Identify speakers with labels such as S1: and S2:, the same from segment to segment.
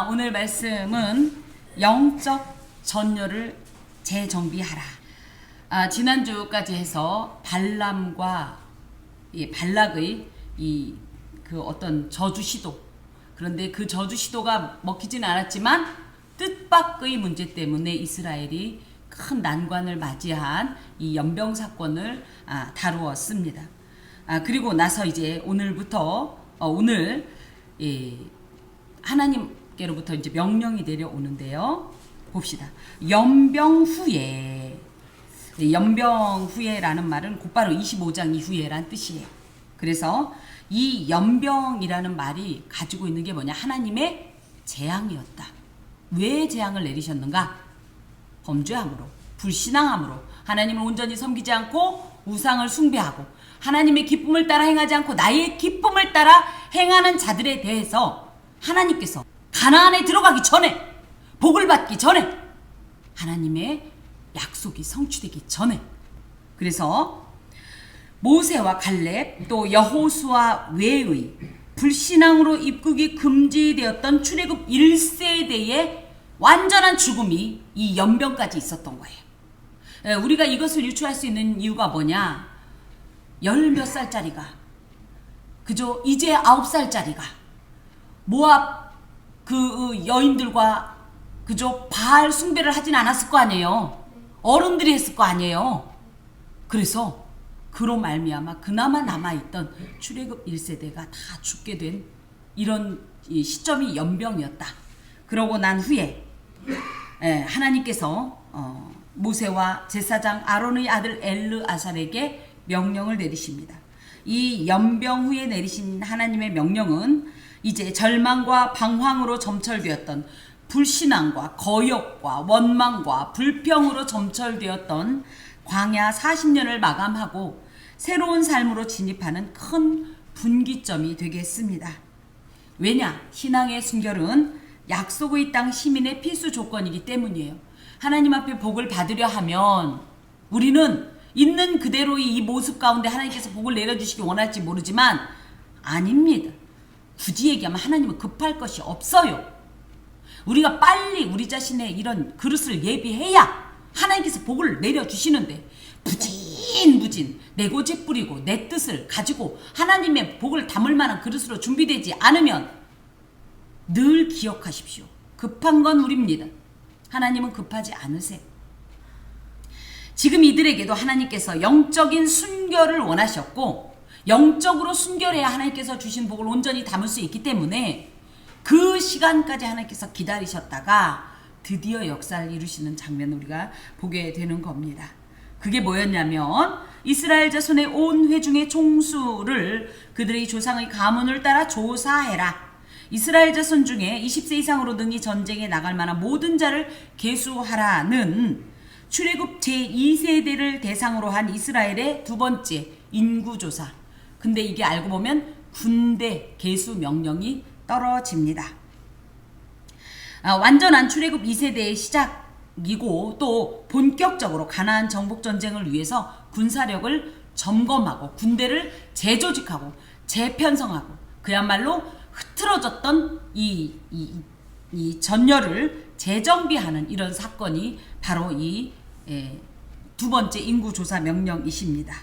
S1: 오늘 말씀은 영적 전열을 재정비하라. 지난주까지 해서 발람과 발락의 그 어떤 저주 시도, 그런데 그 저주 시도가 먹히지는 않았지만 뜻밖의 문제 때문에 이스라엘이 큰 난관을 맞이한 이 연병 사건을 다루었습니다. 그리고 나서 이제 오늘부터 오늘 하나님께로부터 이제 명령이 내려오는데요. 봅시다. 연병 후에, 연병 후에라는 말은 곧바로 25장 이후에란 뜻이에요. 그래서 이 연병이라는 말이 가지고 있는 게 뭐냐? 하나님의 재앙이었다. 왜 재앙을 내리셨는가? 범죄함으로, 불신앙함으로, 하나님을 온전히 섬기지 않고 우상을 숭배하고 하나님의 기쁨을 따라 행하지 않고 나의 기쁨을 따라 행하는 자들에 대해서 하나님께서 가나안에 들어가기 전에, 복을 받기 전에, 하나님의 약속이 성취되기 전에, 그래서 모세와 갈렙 또 여호수아 외의 불신앙으로 입국이 금지되었던 출애굽 1세대의 완전한 죽음이 이 연병까지 있었던 거예요. 우리가 이것을 유추할 수 있는 이유가 뭐냐? 열 몇 살짜리가, 그저 이제 9살짜리가 모압 그 여인들과 그저 바알 숭배를 하진 않았을 거 아니에요. 어른들이 했을 거 아니에요. 그래서 그로 말미암아 그나마 남아있던 출애굽 1세대가 다 죽게 된 이런 시점이 연병이었다. 그러고 난 후에 하나님께서 모세와 제사장 아론의 아들 엘르아살에게 명령을 내리십니다. 이 연병 후에 내리신 하나님의 명령은 이제 절망과 방황으로 점철되었던, 불신앙과 거역과 원망과 불평으로 점철되었던 광야 40년을 마감하고 새로운 삶으로 진입하는 큰 분기점이 되겠습니다. 왜냐? 신앙의 순결은 약속의 땅 시민의 필수 조건이기 때문이에요. 하나님 앞에 복을 받으려 하면 우리는 있는 그대로의 이 모습 가운데 하나님께서 복을 내려주시기 원할지 모르지만 아닙니다. 굳이 얘기하면 하나님은 급할 것이 없어요. 우리가 빨리 우리 자신의 이런 그릇을 예비해야 하나님께서 복을 내려주시는데, 부진 내고집 부리고 내 뜻을 가지고 하나님의 복을 담을 만한 그릇으로 준비되지 않으면 늘 기억하십시오. 급한 건 우리입니다. 하나님은 급하지 않으세요. 지금 이들에게도 하나님께서 영적인 순결을 원하셨고, 영적으로 순결해야 하나님께서 주신 복을 온전히 담을 수 있기 때문에 그 시간까지 하나님께서 기다리셨다가 드디어 역사를 이루시는 장면을 우리가 보게 되는 겁니다. 그게 뭐였냐면, 이스라엘 자손의 온 회중의 총수를 그들의 조상의 가문을 따라 조사해라. 이스라엘 자손 중에 20세 이상으로 능히 전쟁에 나갈 만한 모든 자를 계수하라는 출애굽 제2세대를 대상으로 한 이스라엘의 두 번째 인구조사. 근데 이게 알고 보면 군대 계수 명령이 떨어집니다. 완전한 출애굽 2세대의 시작이고, 또 본격적으로 가나안 정복 전쟁을 위해서 군사력을 점검하고 군대를 재조직하고 재편성하고 그야말로 흐트러졌던 이 전열을 재정비하는 이런 사건이 바로 이 두 번째 인구조사 명령이십니다.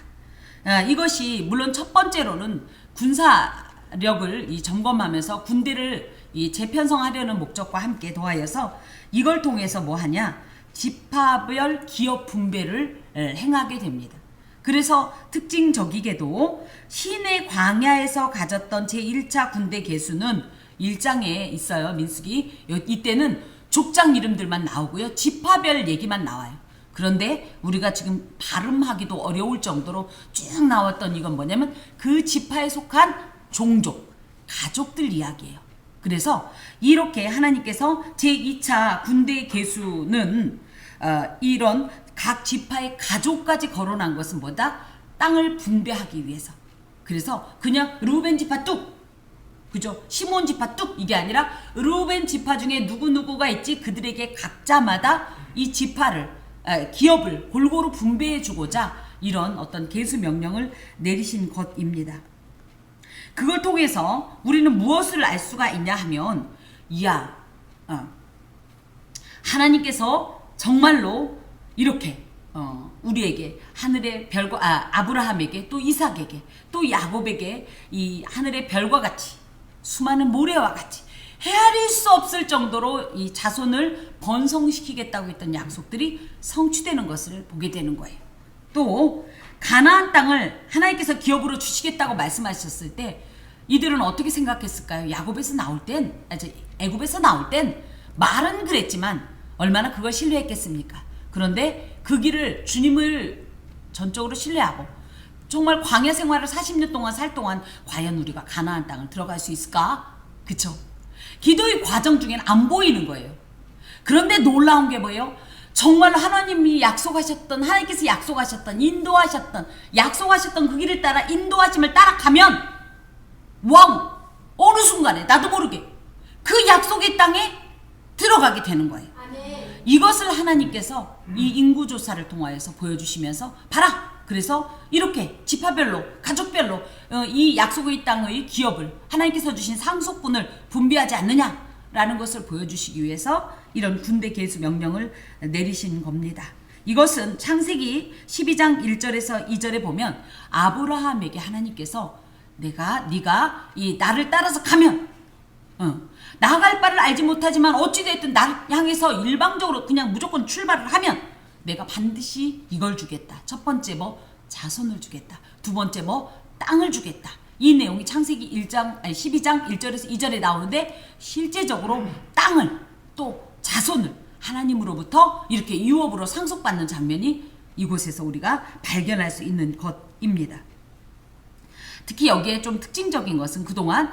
S1: 이것이 물론 첫 번째로는 군사력을 점검하면서 군대를 재편성하려는 목적과 함께 더하여서 이걸 통해서 뭐하냐? 지파별 기업 분배를 행하게 됩니다. 그래서 특징적이게도 신의 광야에서 가졌던 제1차 군대 개수는 1장에 있어요. 민수기. 이때는 족장 이름들만 나오고요. 지파별 얘기만 나와요. 그런데 우리가 지금 발음하기도 어려울 정도로 쭉 나왔던 이건 뭐냐면 그 지파에 속한 종족, 가족들 이야기예요. 그래서 이렇게 하나님께서 제2차 군대 개수는 이런 각 지파의 가족까지 거론한 것은 뭐다? 땅을 분배하기 위해서. 그래서 그냥 르우벤 지파 뚝, 그죠? 시몬 지파 뚝, 이게 아니라 르우벤 지파 중에 누구누구가 있지, 그들에게 각자마다 이 지파를, 기업을 골고루 분배해 주고자 이런 어떤 계수 명령을 내리신 것입니다. 그걸 통해서 우리는 무엇을 알 수가 있냐 하면, 이야, 하나님께서 정말로 이렇게 우리에게 하늘의 별과 아브라함에게 또 이삭에게 또 야곱에게 이 하늘의 별과 같이 수많은 모래와 같이 헤아릴 수 없을 정도로 이 자손을 번성시키겠다고 했던 약속들이 성취되는 것을 보게 되는 거예요. 또 가나안 땅을 하나님께서 기업으로 주시겠다고 말씀하셨을 때 이들은 어떻게 생각했을까요? 애굽에서 나올 땐 말은 그랬지만 얼마나 그걸 신뢰했겠습니까? 그런데 그 길을 주님을 전적으로 신뢰하고 정말 광야 생활을 40년 동안 살 동안 과연 우리가 가나안 땅을 들어갈 수 있을까? 그쵸? 기도의 과정 중엔 안 보이는 거예요. 그런데 놀라운 게 뭐예요? 정말 하나님께서 약속하셨던 약속하셨던 그 길을 따라 인도하심을 따라가면 와우! 어느 순간에 나도 모르게 그 약속의 땅에 들어가게 되는 거예요. 이것을 하나님께서 이 인구조사를 통하여서 보여주시면서 봐라! 그래서 이렇게 지파별로 가족별로 이 약속의 땅의 기업을 하나님께서 주신 상속분을 분배하지 않느냐라는 것을 보여주시기 위해서 이런 군대 계수 명령을 내리신 겁니다. 이것은 창세기 12장 1절에서 2절에 보면 아브라함에게 하나님께서 네가 이 나를 따라서 가면 나아갈 바를 알지 못하지만 어찌됐든 나를 향해서 일방적으로 그냥 무조건 출발을 하면 내가 반드시 이걸 주겠다. 첫 번째 자손을 주겠다. 두 번째 땅을 주겠다. 이 내용이 창세기 12장 1절에서 2절에 나오는데 실제적으로 땅을 또 자손을 하나님으로부터 이렇게 유업으로 상속받는 장면이 이곳에서 우리가 발견할 수 있는 것입니다. 특히 여기에 좀 특징적인 것은 그동안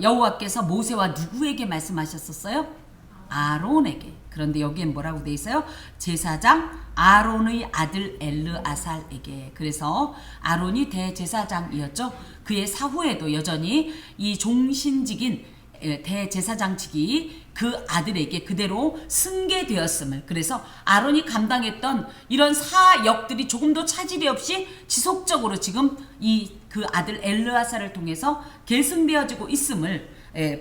S1: 여호와께서 모세와 누구에게 말씀하셨었어요? 아론에게. 그런데 여기엔 뭐라고 돼 있어요? 제사장 아론의 아들 엘르아살에게. 그래서 아론이 대제사장이었죠. 그의 사후에도 여전히 이 종신직인 대제사장직이 그 아들에게 그대로 승계되었음을, 그래서 아론이 감당했던 이런 사역들이 조금도 차질이 없이 지속적으로 지금 그 아들 엘르아살을 통해서 계승되어지고 있음을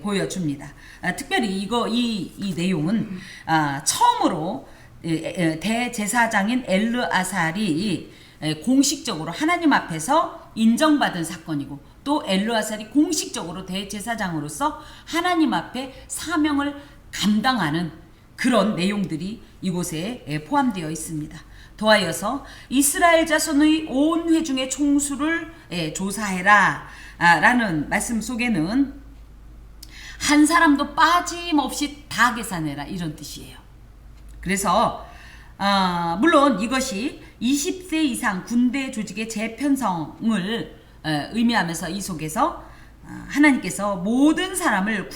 S1: 보여줍니다. 특별히 이 내용은 처음으로 대제사장인 엘르아살이 공식적으로 하나님 앞에서 인정받은 사건이고 또 엘르아살이 공식적으로 대제사장으로서 하나님 앞에 사명을 감당하는 그런 내용들이 이곳에 포함되어 있습니다. 더하여서 이스라엘 자손의 온 회중의 총수를 조사해라 라는 말씀 속에는 한 사람도 빠짐없이 다 계산해라 이런 뜻이에요. 그래서 물론 이것이 20세 이상 군대 조직의 재편성을 의미하면서 이 속에서 하나님께서 모든 사람을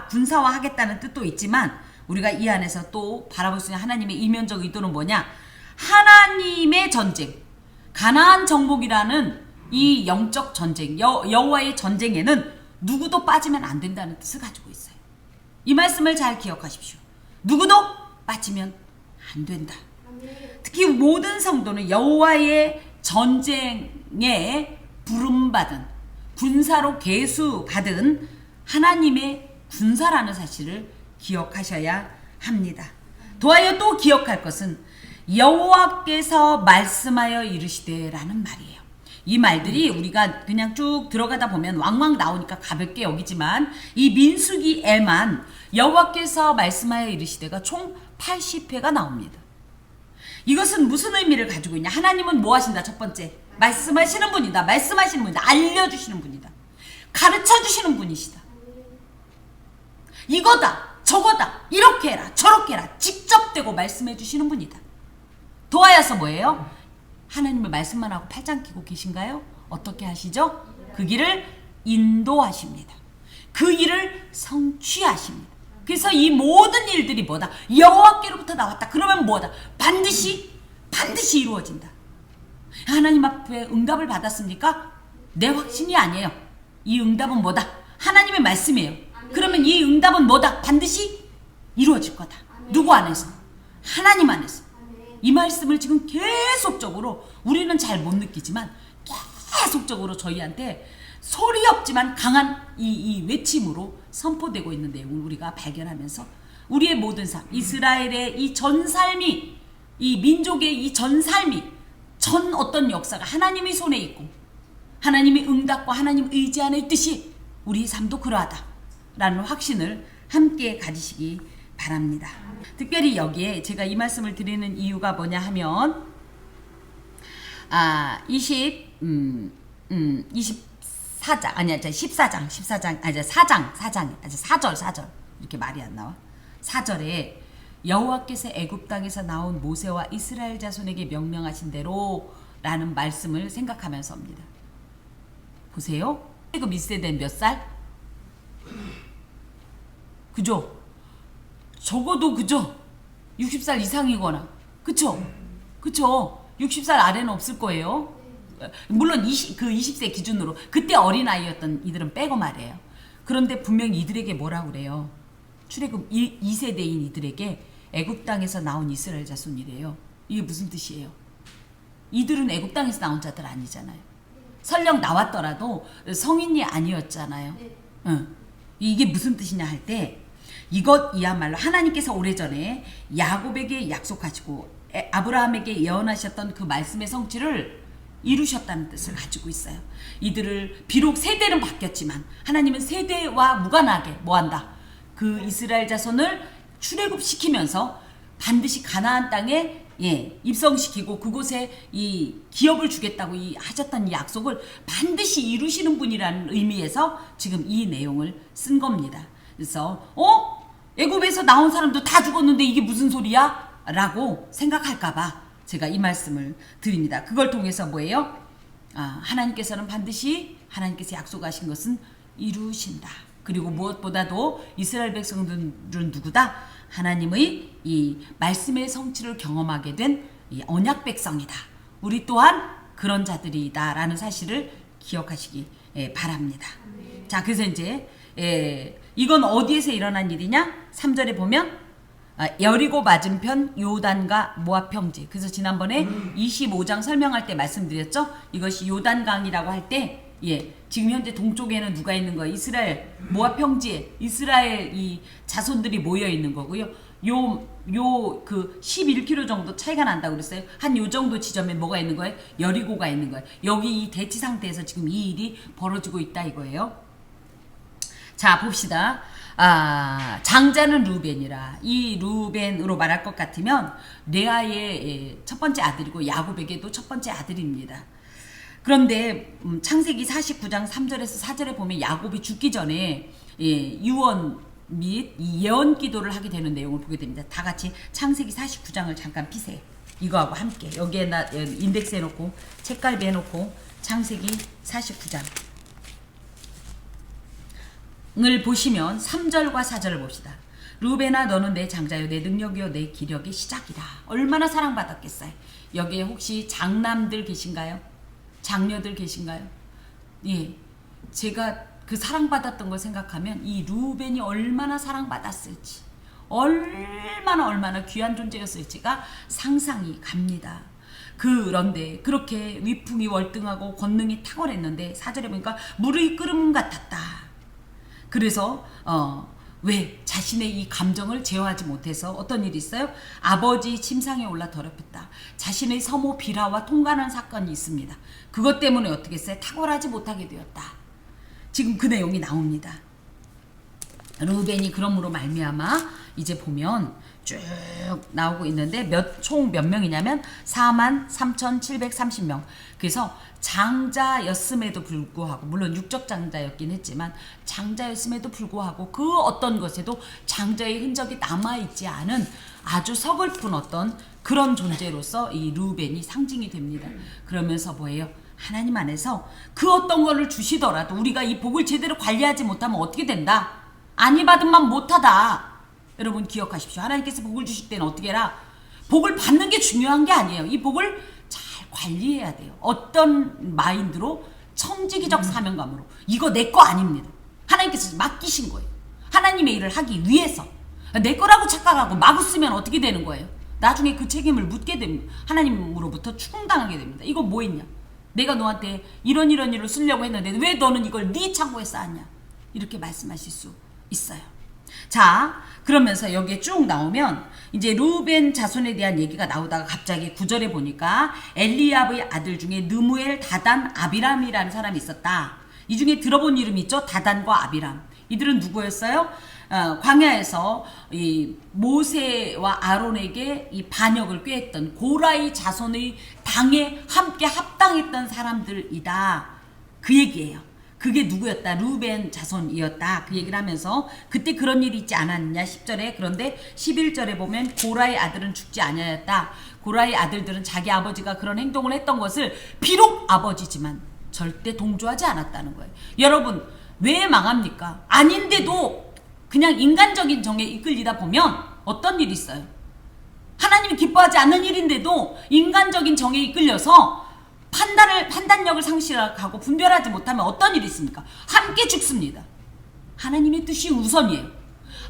S1: 군사화하겠다는 뜻도 있지만 우리가 이 안에서 또 바라볼 수 있는 하나님의 이면적 의도는 뭐냐? 하나님의 전쟁, 가나안 정복이라는 이 영적 전쟁, 여호와의 전쟁에는 누구도 빠지면 안 된다는 뜻을 가지고 있어요. 이 말씀을 잘 기억하십시오. 누구도 빠지면 안 된다. 특히 모든 성도는 여호와의 전쟁에 부름받은, 군사로 계수받은 하나님의 군사라는 사실을 기억하셔야 합니다. 더하여 또 기억할 것은 여호와께서 말씀하여 이르시되 라는 말이에요. 이 말들이 우리가 그냥 쭉 들어가다 보면 왕왕 나오니까 가볍게 여기지만 이 민수기에만 여호와께서 말씀하여 이르시되가 총 80회가 나옵니다. 이것은 무슨 의미를 가지고 있냐? 하나님은 뭐 하신다? 첫 번째, 말씀하시는 분이다. 말씀하시는 분이다. 알려주시는 분이다. 가르쳐주시는 분이시다. 이거다, 저거다, 이렇게 해라, 저렇게 해라, 직접 대고 말씀해 주시는 분이다. 도하여서 뭐예요? 하나님의 말씀만 하고 팔짱 끼고 계신가요? 어떻게 하시죠? 그 길을 인도하십니다. 그 일을 성취하십니다. 그래서 이 모든 일들이 뭐다? 여호와께로부터 나왔다. 그러면 뭐다? 반드시 이루어진다. 하나님 앞에 응답을 받았습니까? 내 확신이 아니에요. 이 응답은 뭐다? 하나님의 말씀이에요. 그러면 이 응답은 뭐다? 반드시 이루어질 거다. 누구 안에서? 하나님 안에서. 이 말씀을 지금 계속적으로 우리는 잘 못 느끼지만 계속적으로 저희한테 소리 없지만 강한 이 외침으로 선포되고 있는 내용을 우리가 발견하면서 우리의 모든 삶, 이스라엘의 이 전 삶이, 이 민족의 이 전 삶이, 전 어떤 역사가 하나님의 손에 있고 하나님의 응답과 하나님 의지하는 뜻이 우리의 삶도 그러하다라는 확신을 함께 가지시기 바랍니다. 특별히 여기에 제가 이 말씀을 드리는 이유가 뭐냐 하면 14장 아니야 14장 4절 이렇게 말이 안 나와. 4절에 여호와께서 애굽 땅에서 나온 모세와 이스라엘 자손에게 명령하신 대로 라는 말씀을 생각하면서입니다. 보세요. 애굽 1세대는 몇 살? 그죠? 적어도 그죠? 60살 이상이거나 그쵸? 60살 아래는 없을 거예요. 물론 20세 기준으로 그때 어린아이였던 이들은 빼고 말이에요. 그런데 분명히 이들에게 뭐라고 그래요? 출애굽 2세대인 이들에게 애굽 땅에서 나온 이스라엘 자손이래요. 이게 무슨 뜻이에요? 이들은 애굽 땅에서 나온 자들 아니잖아요. 설령 나왔더라도 성인이 아니었잖아요. 이게 무슨 뜻이냐 할 때 이것이야말로 하나님께서 오래전에 야곱에게 약속하시고 아브라함에게 예언하셨던 그 말씀의 성취를 이루셨다는 뜻을 가지고 있어요. 이들을 비록 세대는 바뀌었지만 하나님은 세대와 무관하게 뭐한다? 그 이스라엘 자손을 출애굽시키면서 반드시 가나안 땅에 입성시키고 그곳에 이 기업을 주겠다고 하셨던 이 약속을 반드시 이루시는 분이라는 의미에서 지금 이 내용을 쓴 겁니다. 그래서 애굽에서 나온 사람도 다 죽었는데 이게 무슨 소리야? 라고 생각할까봐 제가 이 말씀을 드립니다. 그걸 통해서 뭐예요? 하나님께서는 반드시 하나님께서 약속하신 것은 이루신다. 그리고 무엇보다도 이스라엘 백성들은 누구다? 하나님의 이 말씀의 성취를 경험하게 된 이 언약 백성이다. 우리 또한 그런 자들이다 라는 사실을 기억하시기 바랍니다. 자, 그래서 이제 이건 어디에서 일어난 일이냐? 3절에 보면 여리고 맞은편 요단과 모압 평지. 그래서 지난번에 25장 설명할 때 말씀드렸죠. 이것이 요단강이라고 할 때 지금 현재 동쪽에는 누가 있는 거예요? 이스라엘 모압 평지에 이스라엘 이 자손들이 모여 있는 거고요. 그 11km 정도 차이가 난다고 그랬어요. 한 요 정도 지점에 뭐가 있는 거예요? 여리고가 있는 거예요. 여기 이 대치 상태에서 지금 이 일이 벌어지고 있다 이거예요. 자, 봅시다. 장자는 루벤이라. 이 루벤으로 말할 것 같으면 레아의 첫 번째 아들이고 야곱에게도 첫 번째 아들입니다. 그런데 창세기 49장 3절에서 4절에 보면 야곱이 죽기 전에 유언 및 예언 기도를 하게 되는 내용을 보게 됩니다. 다 같이 창세기 49장을 잠깐 피세요. 이거하고 함께 여기에다 인덱스 해놓고 책갈비 해놓고 창세기 49장 을 보시면 3절과 4절을 봅시다. 루벤아 너는 내 장자요 내 능력이요 내 기력의 시작이라. 얼마나 사랑받았겠어요. 여기에 혹시 장남들 계신가요? 장녀들 계신가요? 제가 그 사랑받았던 걸 생각하면 이 루벤이 얼마나 사랑받았을지 얼마나 귀한 존재였을지가 상상이 갑니다. 그런데 그렇게 위풍이 월등하고 권능이 탁월했는데 4절에 보니까 물의 끓음 같았다. 그래서 왜 자신의 이 감정을 제어하지 못해서 어떤 일이 있어요? 아버지 침상에 올라 더럽혔다. 자신의 서모 비라와 통과하는 사건이 있습니다. 그것 때문에 어떻게 했어요? 탁월하지 못하게 되었다. 지금 그 내용이 나옵니다. 루벤이 그러므로 말미암아 이제 보면 쭉 나오고 있는데 총 몇 명이냐면 43,730명. 그래서 장자였음에도 불구하고 물론 육적 장자였긴 했지만 장자였음에도 불구하고 그 어떤 것에도 장자의 흔적이 남아있지 않은 아주 서글픈 어떤 그런 존재로서 이 루벤이 상징이 됩니다. 그러면서 뭐예요? 하나님 안에서 그 어떤 거를 주시더라도 우리가 이 복을 제대로 관리하지 못하면 어떻게 된다? 아니 받은만 못하다. 여러분 기억하십시오. 하나님께서 복을 주실 때는 어떻게 해라? 복을 받는 게 중요한 게 아니에요. 이 복을 잘 관리해야 돼요. 어떤 마인드로? 청지기적 사명감으로. 이거 내 거 아닙니다. 하나님께서 맡기신 거예요. 하나님의 일을 하기 위해서. 내 거라고 착각하고 마구 쓰면 어떻게 되는 거예요? 나중에 그 책임을 묻게 됩니다. 하나님으로부터 추궁당하게 됩니다. 이거 뭐 있냐? 내가 너한테 이런 일을 쓰려고 했는데 왜 너는 이걸 네 창고에 쌓았냐? 이렇게 말씀하실 수 있어요. 자, 그러면서 여기에 쭉 나오면 이제 루벤 자손에 대한 얘기가 나오다가 갑자기 9절에 보니까 엘리압의 아들 중에 느무엘, 다단, 아비람이라는 사람이 있었다. 이 중에 들어본 이름이 있죠? 다단과 아비람. 이들은 누구였어요? 광야에서 이 모세와 아론에게 이 반역을 꾀했던 고라의 자손의 당에 함께 합당했던 사람들이다. 그 얘기예요. 그게 누구였다? 루벤 자손이었다. 그 얘기를 하면서 그때 그런 일이 있지 않았느냐 10절에. 그런데 11절에 보면 고라의 아들은 죽지 아니하였다. 고라의 아들들은 자기 아버지가 그런 행동을 했던 것을 비록 아버지지만 절대 동조하지 않았다는 거예요. 여러분 왜 망합니까? 아닌데도 그냥 인간적인 정에 이끌리다 보면 어떤 일이 있어요? 하나님이 기뻐하지 않는 일인데도 인간적인 정에 이끌려서 판단력을 상실하고 분별하지 못하면 어떤 일이 있습니까? 함께 죽습니다. 하나님의 뜻이 우선이에요.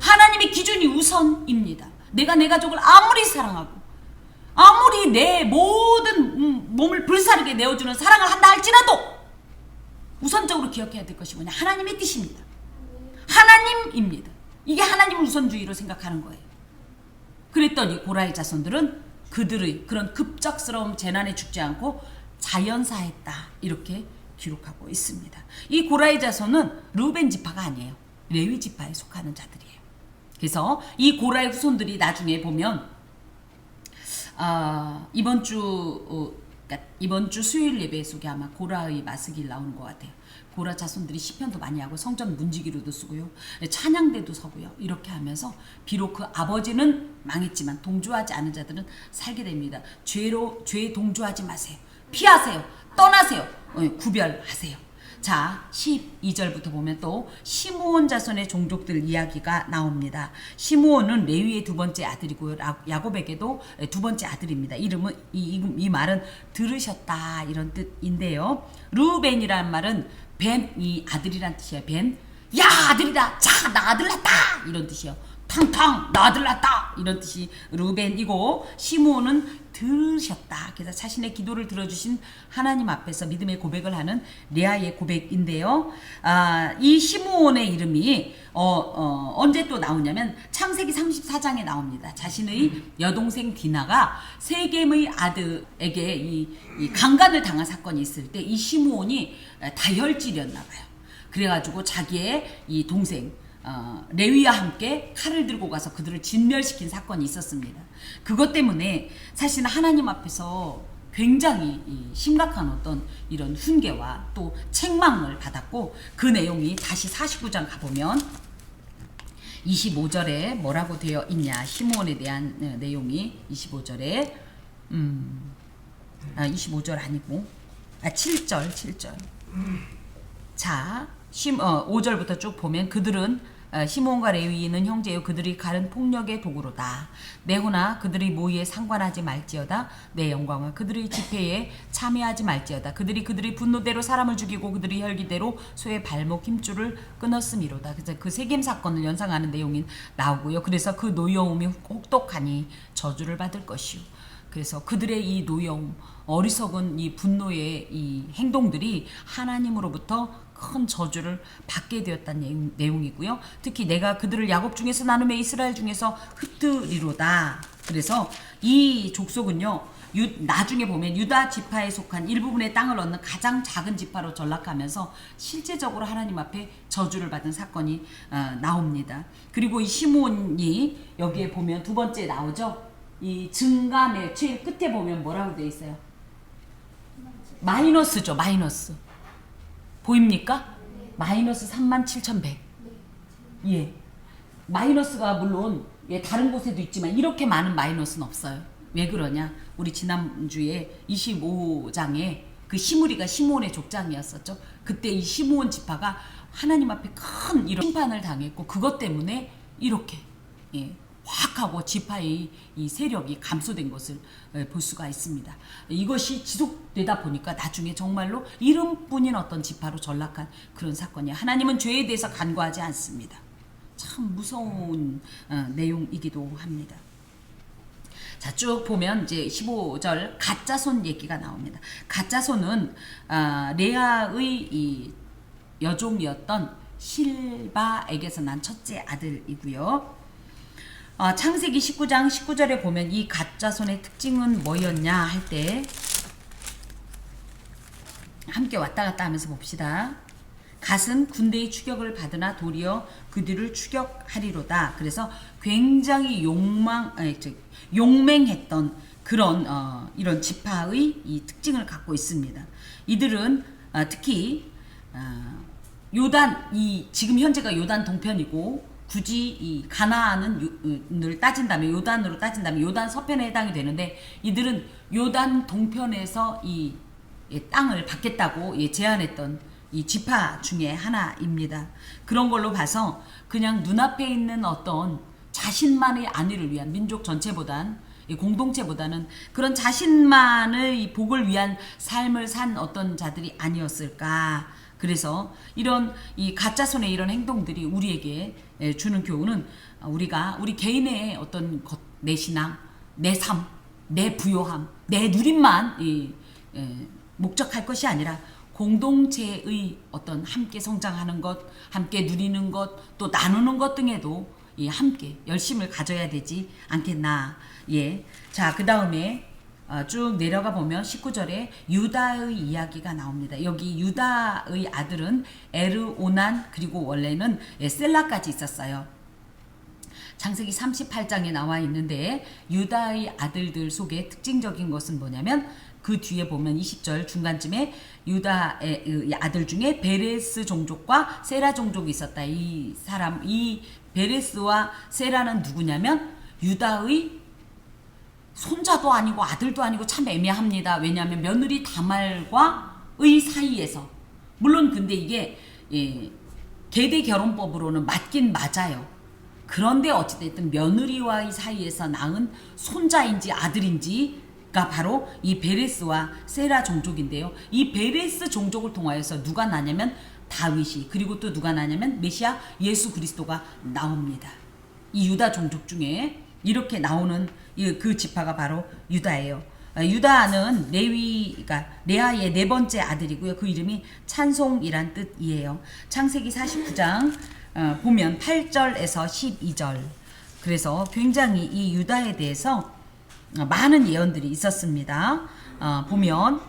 S1: 하나님의 기준이 우선입니다. 내가 내 가족을 아무리 사랑하고 아무리 내 모든 몸을 불사르게 내어주는 사랑을 한다 할지라도 우선적으로 기억해야 될 것이 뭐냐? 하나님의 뜻입니다. 하나님입니다. 이게 하나님을 우선주의로 생각하는 거예요. 그랬더니 고라의 자손들은 그들의 그런 급작스러운 재난에 죽지 않고 자연사했다. 이렇게 기록하고 있습니다. 이 고라의 자손은 루벤 지파가 아니에요. 레위 지파에 속하는 자들이에요. 그래서 이 고라의 후손들이 나중에 보면 이번 주 수요일 예배 속에 아마 고라의 마스길 나오는 것 같아요. 고라 자손들이 시편도 많이 하고 성전 문지기로도 쓰고요. 찬양대도 서고요. 이렇게 하면서 비록 그 아버지는 망했지만 동조하지 않은 자들은 살게 됩니다. 죄에 동조하지 마세요. 피하세요. 떠나세요. 구별하세요. 자, 12절부터 보면 또 시므온 자손의 종족들 이야기가 나옵니다. 시므온은 레위의 두 번째 아들이고요. 야곱에게도 두 번째 아들입니다. 이름은 이 말은 들으셨다 이런 뜻인데요. 루벤이라는 말은 벤이 아들이란 뜻이에요. 벤, 야 아들이다. 자, 나 아들 낳았다 이런 뜻이에요. 탕탕 나 아들 낳았다 이런 뜻이 루벤이고 시므온은 들으셨다. 그래서 자신의 기도를 들어주신 하나님 앞에서 믿음의 고백을 하는 레아의 고백인데요. 이 시므온의 이름이 언제 또 나오냐면 창세기 34장에 나옵니다. 자신의 여동생 디나가 세겜의 아들에게 이 강간을 당한 사건이 있을 때 이 시므온이 다혈질이었나 봐요. 그래가지고 자기의 이 동생 레위와 함께 칼을 들고 가서 그들을 진멸시킨 사건이 있었습니다. 그것 때문에 사실은 하나님 앞에서 굉장히 심각한 어떤 이런 훈계와 또 책망을 받았고 그 내용이 다시 49장 가보면 25절에 뭐라고 되어 있냐 시므온에 대한 내용이 25절에 25절 아니고 7절 자 5절부터 쭉 보면 그들은 시므온과 레위는 형제요 그들이 가른 폭력의 도구로다. 내후나 그들의 모의에 상관하지 말지어다. 내 영광과 그들의 집회에 참여하지 말지어다. 그들이 그들의 분노대로 사람을 죽이고 그들의 혈기대로 소의 발목 힘줄을 끊었음이로다. 그래서 그 세겜 사건을 연상하는 내용이 나오고요. 그래서 그 노여움이 혹독하니 저주를 받을 것이요. 그래서 그들의 이 노여움, 어리석은 이 분노의 이 행동들이 하나님으로부터 큰 저주를 받게 되었다는 내용이고요. 특히 내가 그들을 야곱 중에서 나누며 이스라엘 중에서 흩으리로다. 그래서 이 족속은요. 나중에 보면 유다 지파에 속한 일부분의 땅을 얻는 가장 작은 지파로 전락하면서 실제적으로 하나님 앞에 저주를 받은 사건이 나옵니다. 그리고 이 시므온이 여기에 보면 두 번째 나오죠. 이 증감의 제일 끝에 보면 뭐라고 되어 있어요? 마이너스죠. 마이너스. 보입니까? 마이너스 37,100. 예. 마이너스가 물론 다른 곳에도 있지만 이렇게 많은 마이너스는 없어요. 왜 그러냐? 우리 지난주에 25장에 그 시므리가 시므온의 족장이었었죠. 그때 이 시므온 지파가 하나님 앞에 큰 이런 심판을 당했고 그것 때문에 이렇게 확 하고 지파의 이 세력이 감소된 것을 볼 수가 있습니다. 이것이 지속되다 보니까 나중에 정말로 이름뿐인 어떤 지파로 전락한 그런 사건이에요. 하나님은 죄에 대해서 간과하지 않습니다. 참 무서운 내용이기도 합니다. 자, 쭉 보면 이제 15절 가짜손 얘기가 나옵니다. 가짜손은 레아의 이 여종이었던 실바에게서 난 첫째 아들이고요. 창세기 19장 19절에 보면 이 가짜손의 특징은 뭐였냐 할 때 함께 왔다 갔다 하면서 봅시다. 갓은 군대의 추격을 받으나 도리어 그들을 추격하리로다. 그래서 굉장히 용맹했던 그런 이런 지파의 이 특징을 갖고 있습니다. 이들은 특히 요단, 지금 현재가 요단 동편이고 굳이 이 가나안을 따진다면 요단으로 따진다면 요단 서편에 해당이 되는데 이들은 요단 동편에서 이 땅을 받겠다고 제안했던 이 지파 중에 하나입니다. 그런 걸로 봐서 그냥 눈앞에 있는 어떤 자신만의 안위를 위한 민족 전체보단 공동체보다는 그런 자신만의 복을 위한 삶을 산 어떤 자들이 아니었을까. 그래서 이런 이 가짜손의 이런 행동들이 우리에게 주는 교훈은 우리가 우리 개인의 어떤 것, 내 신앙, 내 삶, 내 부요함, 내 누림만 목적할 것이 아니라 공동체의 어떤 함께 성장하는 것, 함께 누리는 것, 또 나누는 것 등에도 함께 열심을 가져야 되지 않겠나. 예. 자, 그 다음에 쭉 내려가 보면 19절에 유다의 이야기가 나옵니다. 여기 유다의 아들은 에르, 오난, 그리고 원래는 셀라까지 있었어요. 창세기 38장에 나와 있는데 유다의 아들들 속에 특징적인 것은 뭐냐면 그 뒤에 보면 20절 중간쯤에 유다의 아들 중에 베레스 종족과 세라 종족이 있었다. 이 베레스와 세라는 누구냐면 유다의 손자도 아니고 아들도 아니고 참 애매합니다. 왜냐하면 며느리 다말과의 사이에서 물론 근데 이게 계대 결혼법으로는 맞긴 맞아요. 그런데 어찌됐든 며느리와의 사이에서 낳은 손자인지 아들인지가 바로 이 베레스와 세라 종족인데요. 이 베레스 종족을 통하여서 누가 나냐면 다윗이, 그리고 또 누가 나냐면 메시아 예수 그리스도가 나옵니다. 이 유다 종족 중에 이렇게 나오는 그 지파가 바로 유다예요. 유다는 레위가 레아의 네 번째 아들이고요. 그 이름이 찬송이란 뜻이에요. 창세기 49장 보면 8절에서 12절. 그래서 굉장히 이 유다에 대해서 많은 예언들이 있었습니다. 보면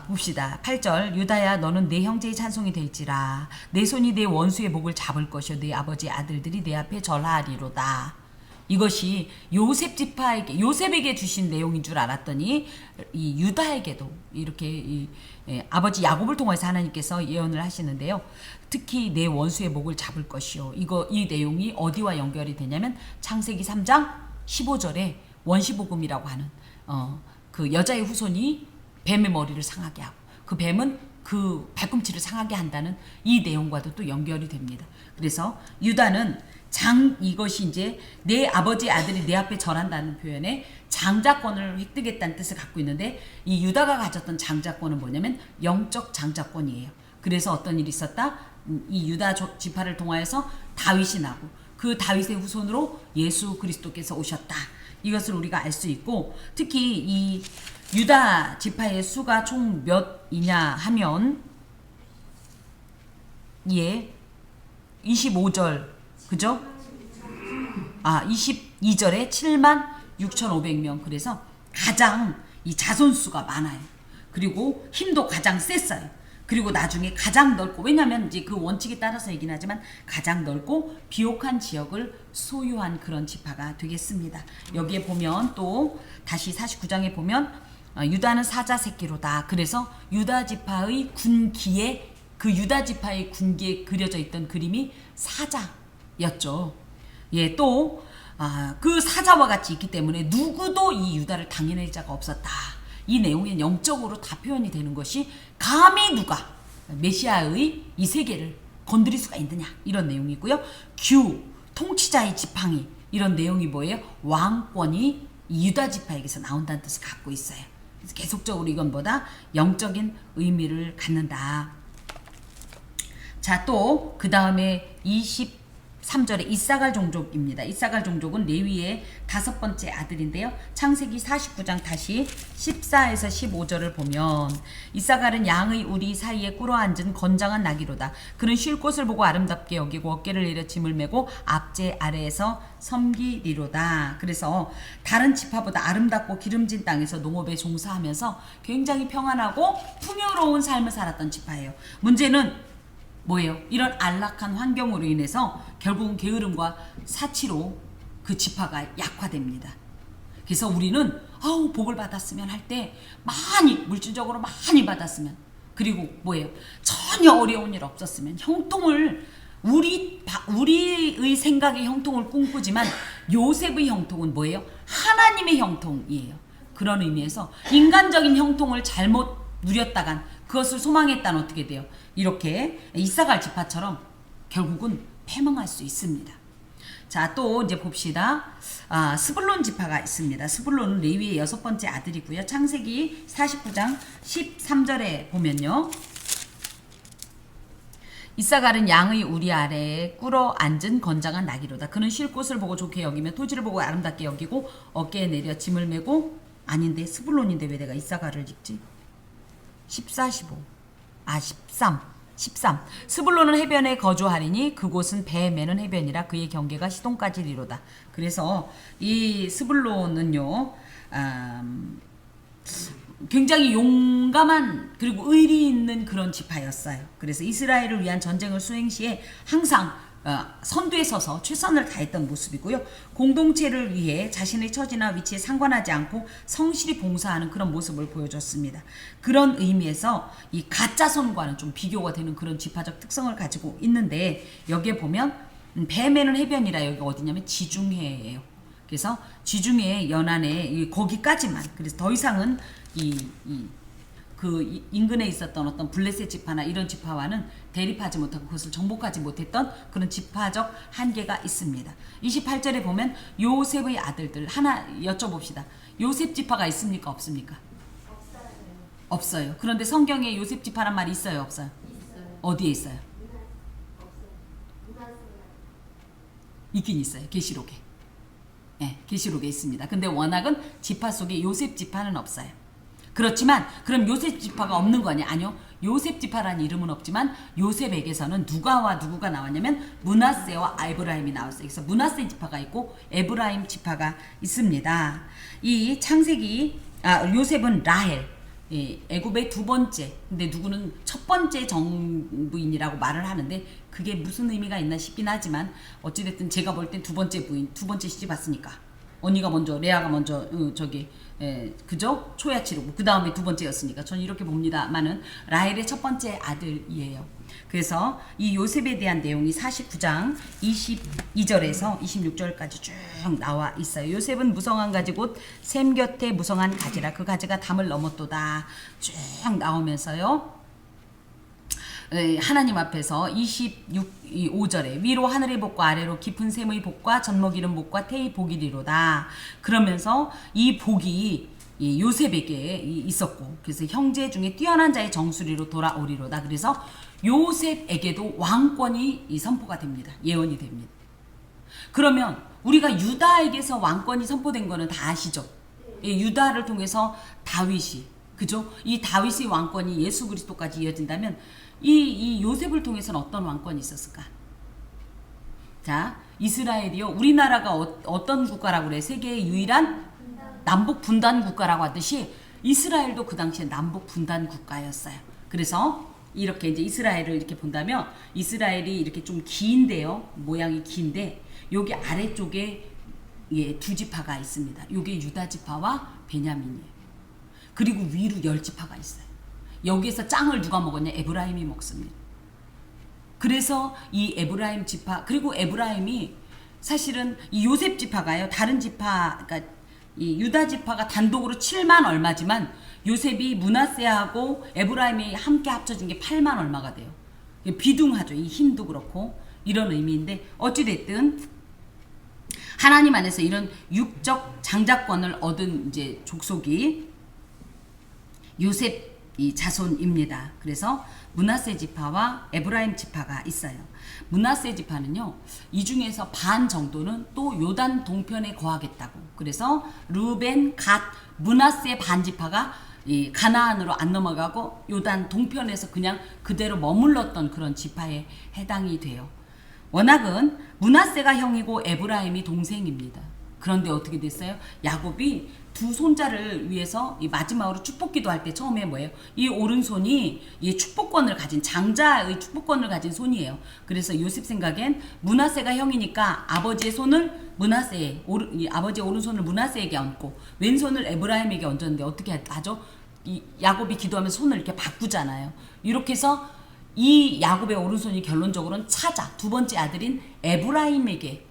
S1: 봅시다. 8절 유다야 너는 내 형제의 찬송이 될지라 내 손이 내 원수의 목을 잡을 것이요 내 아버지의 아들들이 내 앞에 절하리로다. 이것이 요셉 지파에게 요셉에게 주신 내용인 줄 알았더니 이 유다에게도 이렇게 아버지 야곱을 통해서 하나님께서 예언을 하시는데요. 특히 내 원수의 목을 잡을 것이요. 이 내용이 어디와 연결이 되냐면 창세기 3장 15절에 원시복음이라고 하는 그 여자의 후손이 뱀의 머리를 상하게 하고 그 뱀은 그 발꿈치를 상하게 한다는 이 내용과도 또 연결이 됩니다. 그래서 유다는 이것이 이제 내 아버지의 아들이 내 앞에 절한다는 표현에 장자권을 획득했다는 뜻을 갖고 있는데 이 유다가 가졌던 장자권은 뭐냐면 영적 장자권이에요. 그래서 어떤 일이 있었다? 이 유다 지파를 통하여서 다윗이 나고 그 다윗의 후손으로 예수 그리스도께서 오셨다. 이것을 우리가 알 수 있고 특히 이 유다 지파의 수가 총 몇이냐 하면 25절 그죠? 22절에 76,500명. 그래서 가장 이 자손수가 많아요. 그리고 힘도 가장 셌어요. 그리고 나중에 가장 넓고 왜냐하면 이제 그 원칙에 따라서 얘기는 하지만 가장 넓고 비옥한 지역을 소유한 그런 지파가 되겠습니다. 여기에 보면 또 다시 49장에 보면 유다는 사자 새끼로다. 그래서 유다 지파의 군기에 그 유다 지파의 군기에 그려져 있던 그림이 사자였죠. 예, 또 그 사자와 같이 있기 때문에 누구도 이 유다를 당해낼 자가 없었다. 이 내용에 영적으로 다 표현이 되는 것이 감히 누가 메시아의 이 세계를 건드릴 수가 있느냐 이런 내용이고요. 통치자의 지팡이 이런 내용이 뭐예요? 왕권이 이 유다 지파에게서 나온다는 뜻을 갖고 있어요. 그래서 계속적으로 이건 뭐다? 영적인 의미를 갖는다. 자, 또 그 다음에 24 3절에 이사갈 종족입니다. 이사갈 종족은 레위의 5번째 아들인데요. 창세기 49장 다시 14에서 15절을 보면 이사갈은 양의 우리 사이에 꿇어앉은 건장한 나귀로다. 그는 쉴 곳을 보고 아름답게 여기고 어깨를 내려 짐을 메고 앞제 아래에서 섬기리로다. 그래서 다른 지파보다 아름답고 기름진 땅에서 농업에 종사하면서 굉장히 평안하고 풍요로운 삶을 살았던 지파예요. 문제는 뭐예요? 이런 안락한 환경으로 인해서 결국은 게으름과 사치로 그 지파가 약화됩니다. 그래서 우리는 복을 받았으면 할 때 많이 물질적으로 많이 받았으면, 그리고 뭐예요? 전혀 어려운 일 없었으면, 형통을 우리의 생각의 형통을 꿈꾸지만 요셉의 형통은 뭐예요? 하나님의 형통이에요. 그런 의미에서 인간적인 형통을 잘못 누렸다간, 그것을 소망했다는 어떻게 돼요? 이렇게 이사갈 지파처럼 결국은 패망할 수 있습니다. 자, 또 이제 봅시다. 스불론 지파가 있습니다. 스불론은 레위의 6번째 아들이고요. 창세기 49장 13절에 보면요. 이사갈은 양의 우리 아래에 꿇어 앉은 건장한 나귀로다. 그는 쉴 곳을 보고 좋게 여기며 토지를 보고 아름답게 여기고 어깨에 내려 짐을 메고. 아닌데 스불론인데 왜 내가 이사갈을 읽지? 14, 15. 13. 스불론은 해변에 거주하리니 그곳은 배 매는 해변이라 그의 경계가 시돈까지리로다. 그래서 이 스불론은요, 굉장히 용감한 그리고 의리 있는 그런 지파였어요. 그래서 이스라엘을 위한 전쟁을 수행 시에 항상 선두에 서서 최선을 다했던 모습이고요. 공동체를 위해 자신의 처지나 위치에 상관하지 않고 성실히 봉사하는 그런 모습을 보여줬습니다. 그런 의미에서 이 가짜손과는 좀 비교가 되는 그런 지파적 특성을 가지고 있는데, 여기에 보면 배 매는 해변이라 여기 어디냐면 지중해예요. 그래서 지중해 연안에 거기까지만, 그래서 더 이상은 그 인근에 있었던 어떤 블레셋 지파나 이런 지파와는 대립하지 못하고 그것을 정복하지 못했던 그런 지파적 한계가 있습니다. 28절에 보면 요셉의 아들들 하나 여쭤봅시다. 요셉 지파가 있습니까? 없습니까? 없어요. 그런데 성경에 요셉 지파란 말이 있어요? 없어요? 어디에 있어요? 있긴 있어요. 계시록에. 네, 계시록에 있습니다. 근데 워낙은 지파 속에 요셉 지파는 없어요. 그렇지만 그럼 요셉 지파가 없는 거냐? 아니요. 요셉 지파라는 이름은 없지만 요셉에게서는 누가와 누구가 나왔냐면 므낫세와 에브라임이 나왔어요. 그래서 므낫세 지파가 있고 에브라임 지파가 있습니다. 이 창세기 요셉은 라헬, 애굽의 2번째, 근데 누구는 첫 번째 정부인이라고 말을 하는데 그게 무슨 의미가 있나 싶긴 하지만 어찌됐든 제가 볼 땐 2번째 부인, 2번째 시집 왔으니까 언니가 먼저, 레아가 먼저 그죠? 초야치르고 그 다음에 2번째였으니까 저는 이렇게 봅니다만은 라헬의 첫 번째 아들이에요. 그래서 이 요셉에 대한 내용이 49장 22절에서 26절까지 쭉 나와 있어요. 요셉은 무성한 가지 곧 샘 곁에 무성한 가지라 그 가지가 담을 넘었도다 쭉 나오면서요. 하나님 앞에서 25절에 위로 하늘의 복과 아래로 깊은 샘의 복과 젖먹 이른 복과 태의 복이리로다. 그러면서 이 복이 요셉에게 있었고 그래서 형제 중에 뛰어난 자의 정수리로 돌아오리로다. 그래서 요셉에게도 왕권이 선포가 됩니다. 예언이 됩니다. 그러면 우리가 유다에게서 왕권이 선포된 거는 다 아시죠? 유다를 통해서 다윗이, 그죠? 이 다윗의 왕권이 예수 그리스도까지 이어진다면 이 요셉을 통해서는 어떤 왕권이 있었을까? 자, 이스라엘이요. 우리나라가 어떤 국가라고 그래? 세계의 유일한 남북 분단 국가라고 하듯이 이스라엘도 그 당시에 남북 분단 국가였어요. 그래서 이렇게 이제 이스라엘을 이렇게 본다면 이스라엘이 이렇게 좀 긴데요. 모양이 긴데 여기 아래쪽에 2지파가 있습니다. 요게 유다 지파와 베냐민이에요. 그리고 위로 10지파가 있어요. 여기에서 짱을 누가 먹었냐? 에브라임이 먹습니다. 그래서 이 에브라임 지파, 그리고 에브라임이 사실은 이 요셉 지파가요, 다른 지파, 그러니까 이 유다 지파가 단독으로 7만 얼마지만 요셉이 므낫세하고 에브라임이 함께 합쳐진 게 8만 얼마가 돼요. 비등하죠. 이 힘도 그렇고 이런 의미인데 어찌됐든 하나님 안에서 이런 육적 장자권을 얻은 이제 족속이 요셉 이 자손입니다. 그래서 므낫세 지파와 에브라임 지파가 있어요. 므낫세 지파는요, 이 중에서 반 정도는 또 요단 동편에 거하겠다고. 그래서 르벤, 갓, 므낫세 반 지파가 이 가나안으로 안 넘어가고 요단 동편에서 그냥 그대로 머물렀던 그런 지파에 해당이 돼요. 워낙은 므낫세가 형이고 에브라임이 동생입니다. 그런데 어떻게 됐어요? 야곱이 두 손자를 위해서 이 마지막으로 축복기도 할 때 처음에 뭐예요? 이 오른손이 이 축복권을 가진 장자의 축복권을 가진 손이에요. 그래서 요셉 생각엔 므낫세가 형이니까 아버지의 손을 아버지의 오른손을 므낫세에게 얹고 왼손을 에브라임에게 얹었는데 어떻게 하죠? 이 야곱이 기도하면서 손을 이렇게 바꾸잖아요. 이렇게 해서 이 야곱의 오른손이 결론적으로는 차자 두 번째 아들인 에브라임에게,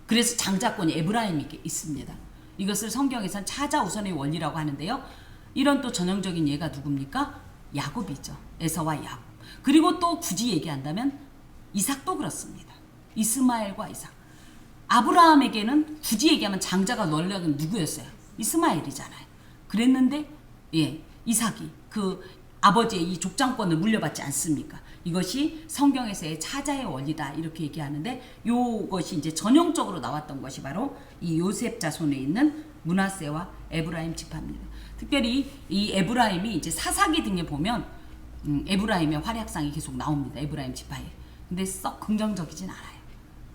S1: 그래서 장자권이 에브라임에게 있습니다. 이것을 성경에서는 차자 우선의 원리라고 하는데요. 이런 또 전형적인 예가 누굽니까? 야곱이죠. 에서와 야곱. 그리고 또 굳이 얘기한다면 이삭도 그렇습니다. 이스마엘과 이삭. 아브라함에게는 굳이 얘기하면 장자가 원래는 누구였어요? 이스마엘이잖아요. 그랬는데 이삭이 그 아버지의 이 족장권을 물려받지 않습니까? 이것이 성경에서의 차자의 원리다 이렇게 얘기하는데, 이것이 이제 전형적으로 나왔던 것이 바로 이 요셉 자손에 있는 므낫세와 에브라임 지파입니다. 특별히 이 에브라임이 이제 사사기 등에 보면 에브라임의 활약상이 계속 나옵니다. 에브라임 지파에. 근데 썩 긍정적이진 않아요.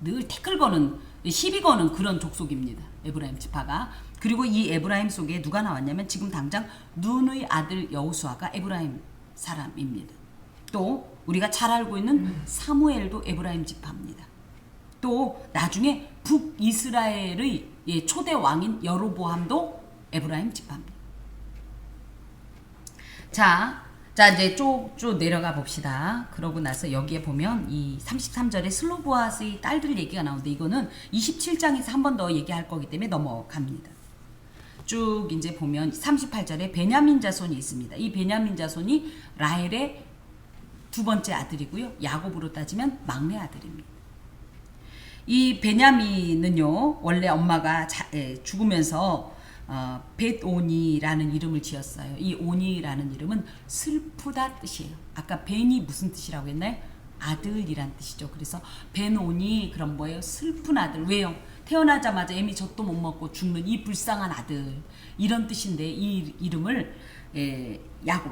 S1: 늘 태클 거는, 시비 거는 그런 족속입니다. 에브라임 지파가. 그리고 이 에브라임 속에 누가 나왔냐면 지금 당장 눈의 아들 여호수아가 에브라임 사람입니다. 또 우리가 잘 알고 있는 사무엘도 에브라임 지파입니다. 또 나중에 북이스라엘의 초대 왕인 여로보암도 에브라임 지파입니다. 자 이제 쭉 내려가 봅시다. 그러고 나서 여기에 보면 이 33절에 슬로보아스의 딸들 얘기가 나오는데, 이거는 27장에서 한 번 더 얘기할 거기 때문에 넘어갑니다. 쭉 이제 보면 38절에 베냐민 자손이 있습니다. 이 베냐민 자손이 라헬의 두 번째 아들이고요. 야곱으로 따지면 막내 아들입니다. 이 베냐민은요, 원래 엄마가 죽으면서 벳오니라는 이름을 지었어요. 이 오니라는 이름은 슬프다 뜻이에요. 아까 벤이 무슨 뜻이라고 했나요? 아들이란 뜻이죠. 그래서 벤오니, 그럼 뭐예요? 슬픈 아들. 왜요? 태어나자마자 애미 젖도 못 먹고 죽는 이 불쌍한 아들, 이런 뜻인데, 이 이름을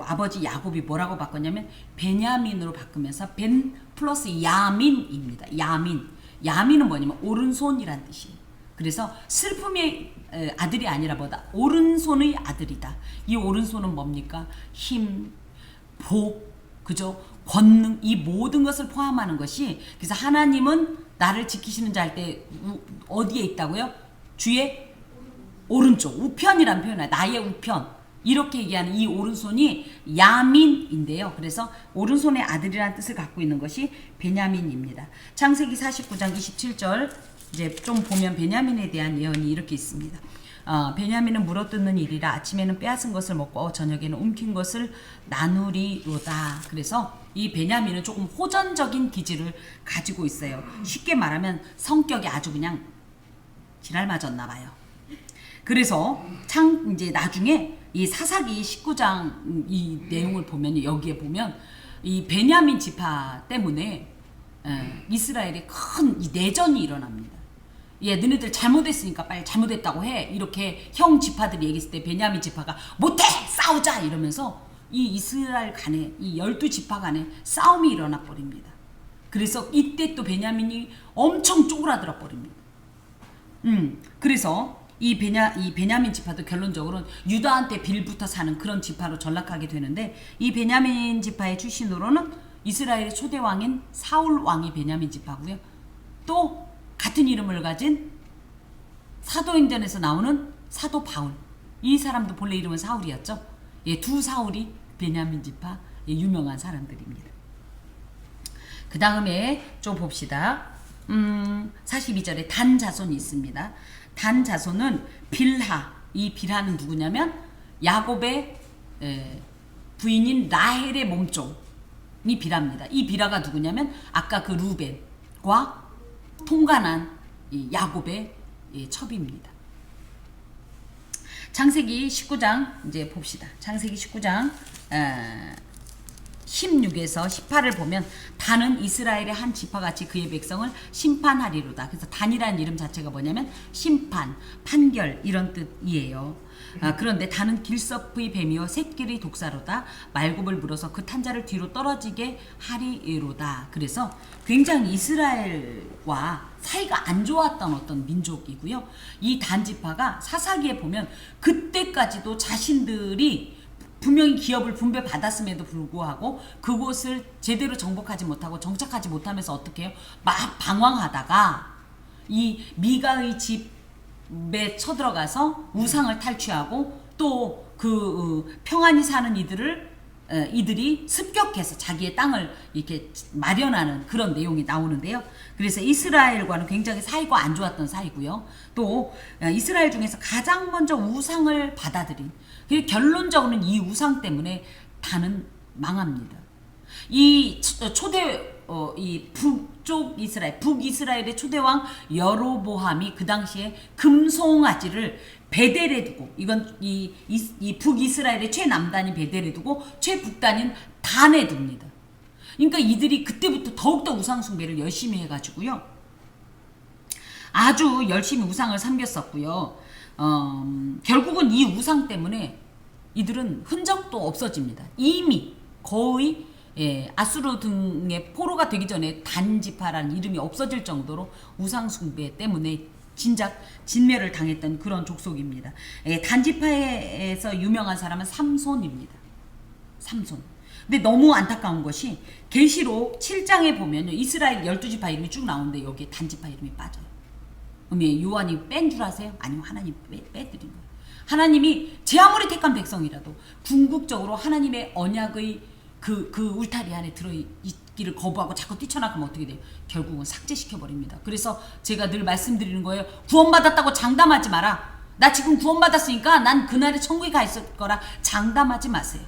S1: 아버지 야곱이 뭐라고 바꿨냐면 베냐민으로 바꾸면서 벤 플러스 야민입니다. 야민은 뭐냐면 오른손이란 뜻이에요. 그래서 슬픔의 아들이 아니라 뭐다? 오른손의 아들이다. 이 오른손은 뭡니까? 힘, 복, 그죠? 권능, 이 모든 것을 포함하는 것이, 그래서 하나님은 나를 지키시는 자 할 때 어디에 있다고요? 주의 오른쪽, 우편이란 표현이에요. 나의 우편. 이렇게 얘기하는 이 오른손이 야민인데요. 그래서 오른손의 아들이라는 뜻을 갖고 있는 것이 베냐민입니다. 창세기 49장 27절 이제 좀 보면 베냐민에 대한 예언이 이렇게 있습니다. 베냐민은 물어뜯는 일이라 아침에는 빼앗은 것을 먹고 저녁에는 움킨 것을 나누리로다. 그래서 이 베냐민은 조금 호전적인 기질을 가지고 있어요. 쉽게 말하면 성격이 아주 그냥 지랄 맞았나 봐요. 그래서 이제 나중에 이 사사기 19장 이 내용을 보면, 여기에 보면 이 베냐민 지파 때문에 이스라엘에 큰 이 내전이 일어납니다. 너희들 잘못했으니까 빨리 잘못했다고 해. 이렇게 형 지파들이 얘기했을 때 베냐민 지파가 못해! 싸우자! 이러면서 이 이스라엘 간에, 이 12지파 간에 싸움이 일어나 버립니다. 그래서 이때 또 베냐민이 엄청 쪼그라들어 버립니다. 그래서 이 베냐민 지파도 결론적으로는 유다한테 빌붙어 사는 그런 지파로 전락하게 되는데, 이 베냐민 지파의 출신으로는 이스라엘의 초대 왕인 사울 왕이 베냐민 지파고요. 또 같은 이름을 가진 사도행전에서 나오는 사도 바울, 이 사람도 본래 이름은 사울이었죠. 두 사울이 베냐민 지파 유명한 사람들입니다. 그 다음에 좀 봅시다. 42절에 단 자손이 있습니다. 단 자손은 빌하, 이 빌하는 누구냐면 야곱의 부인인 라헬의 몸종이 빌하입니다. 이 빌하가 누구냐면 아까 그 루벤과 통관한 이 야곱의 첩입니다. 창세기 19장 이제 봅시다. 창세기 19장 16에서 18을 보면 단은 이스라엘의 한 지파같이 그의 백성을 심판하리로다. 그래서 단이라는 이름 자체가 뭐냐면 심판, 판결 이런 뜻이에요. 그런데 단은 길섭의 뱀이요 샛길의 독사로다. 말굽을 물어서 그 탄자를 뒤로 떨어지게 하리로다. 그래서 굉장히 이스라엘과 사이가 안 좋았던 어떤 민족이고요. 이 단지파가 사사기에 보면 그때까지도 자신들이 분명히 기업을 분배받았음에도 불구하고 그곳을 제대로 정복하지 못하고 정착하지 못하면서 어떻게 해요? 막 방황하다가 이 미가의 집에 쳐들어가서 우상을 탈취하고 또 그 평안히 사는 이들이 습격해서 자기의 땅을 이렇게 마련하는 그런 내용이 나오는데요. 그래서 이스라엘과는 굉장히 사이가 안 좋았던 사이고요. 또 이스라엘 중에서 가장 먼저 우상을 받아들인, 결론적으로는 이 우상 때문에 단은 망합니다. 이 북이스라엘의 초대왕 여로보암이 그 당시에 금송아지를 베델에 두고, 이건 이 북이스라엘의 최남단이 베델에 두고 최북단인 단에 둡니다. 그러니까 이들이 그때부터 더욱더 우상숭배를 열심히 해가지고요. 아주 열심히 우상을 섬겼었고요. 결국은 이 우상 때문에 이들은 흔적도 없어집니다. 이미 거의 아수르 등의 포로가 되기 전에 단지파라는 이름이 없어질 정도로 우상숭배 때문에 진작 진멸을 당했던 그런 족속입니다. 단지파에서 유명한 사람은 삼손입니다. 삼손. 근데 너무 안타까운 것이 계시록 7장에 보면요, 이스라엘 12지파 이름이 쭉 나오는데 여기에 단지파 이름이 빠져요. 그럼 요한이 뺀 줄 아세요? 아니면 하나님 빼드린 거예요. 하나님이 제 아무리 택한 백성이라도 궁극적으로 하나님의 언약의 그 울타리 안에 들어있기를 거부하고 자꾸 뛰쳐나가면 어떻게 돼요? 결국은 삭제시켜버립니다. 그래서 제가 늘 말씀드리는 거예요. 구원받았다고 장담하지 마라. 나 지금 구원받았으니까 난 그날에 천국에 가 있을 거라 장담하지 마세요.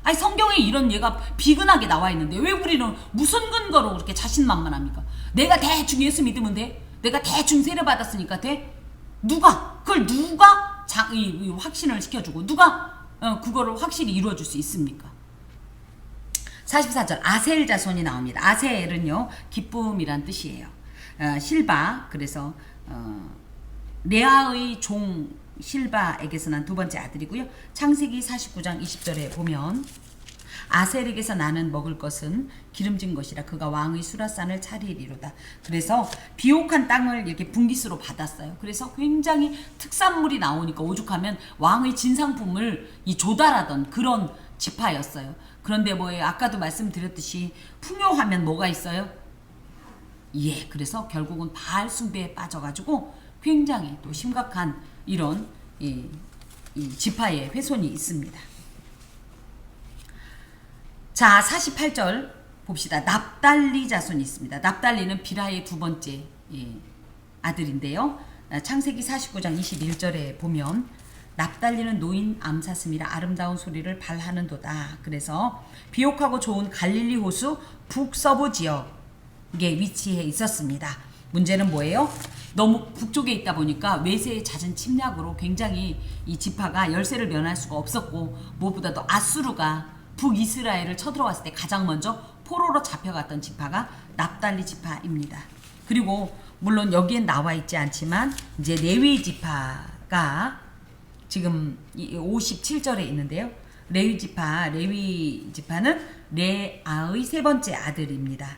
S1: 아니, 성경에 이런 예가 비근하게 나와 있는데 왜 우리는 무슨 근거로 그렇게 자신만만합니까? 내가 대충 예수 믿으면 돼? 내가 대충 세례받았으니까 돼? 그걸 누가 이 확신을 시켜주고 누가 그거를 확실히 이루어줄 수 있습니까? 44절 아셀 자손이 나옵니다. 아셀은요 기쁨이란 뜻이에요. 실바, 그래서 레아의 종 실바에게서 난 두 번째 아들이고요. 창세기 49장 20절에 보면 아셀에게서 나는 먹을 것은 기름진 것이라 그가 왕의 수라산을 차리리로다. 그래서 비옥한 땅을 이렇게 분깃으로 받았어요. 그래서 굉장히 특산물이 나오니까 오죽하면 왕의 진상품을 조달하던 그런 지파였어요. 그런데 뭐예요? 아까도 말씀드렸듯이 풍요하면 뭐가 있어요? 그래서 결국은 바알 숭배에 빠져가지고 굉장히 또 심각한 이런 이 지파의 훼손이 있습니다. 자, 48절 봅시다. 납달리 자손이 있습니다. 납달리는 비라의 두 번째 아들인데요. 창세기 49장 21절에 보면 납달리는 노인 암사슴이라 아름다운 소리를 발하는도다. 그래서 비옥하고 좋은 갈릴리 호수 북서부 지역에 위치해 있었습니다. 문제는 뭐예요? 너무 북쪽에 있다 보니까 외세의 잦은 침략으로 굉장히 이 지파가 열세를 면할 수가 없었고, 무엇보다도 아수르가 북이스라엘을 쳐들어왔을 때 가장 먼저 포로로 잡혀갔던 지파가 납달리 지파입니다. 그리고 물론 여기엔 나와 있지 않지만 이제 레위 지파가 지금 57절에 있는데요. 레위 지파는 레아의 세 번째 아들입니다.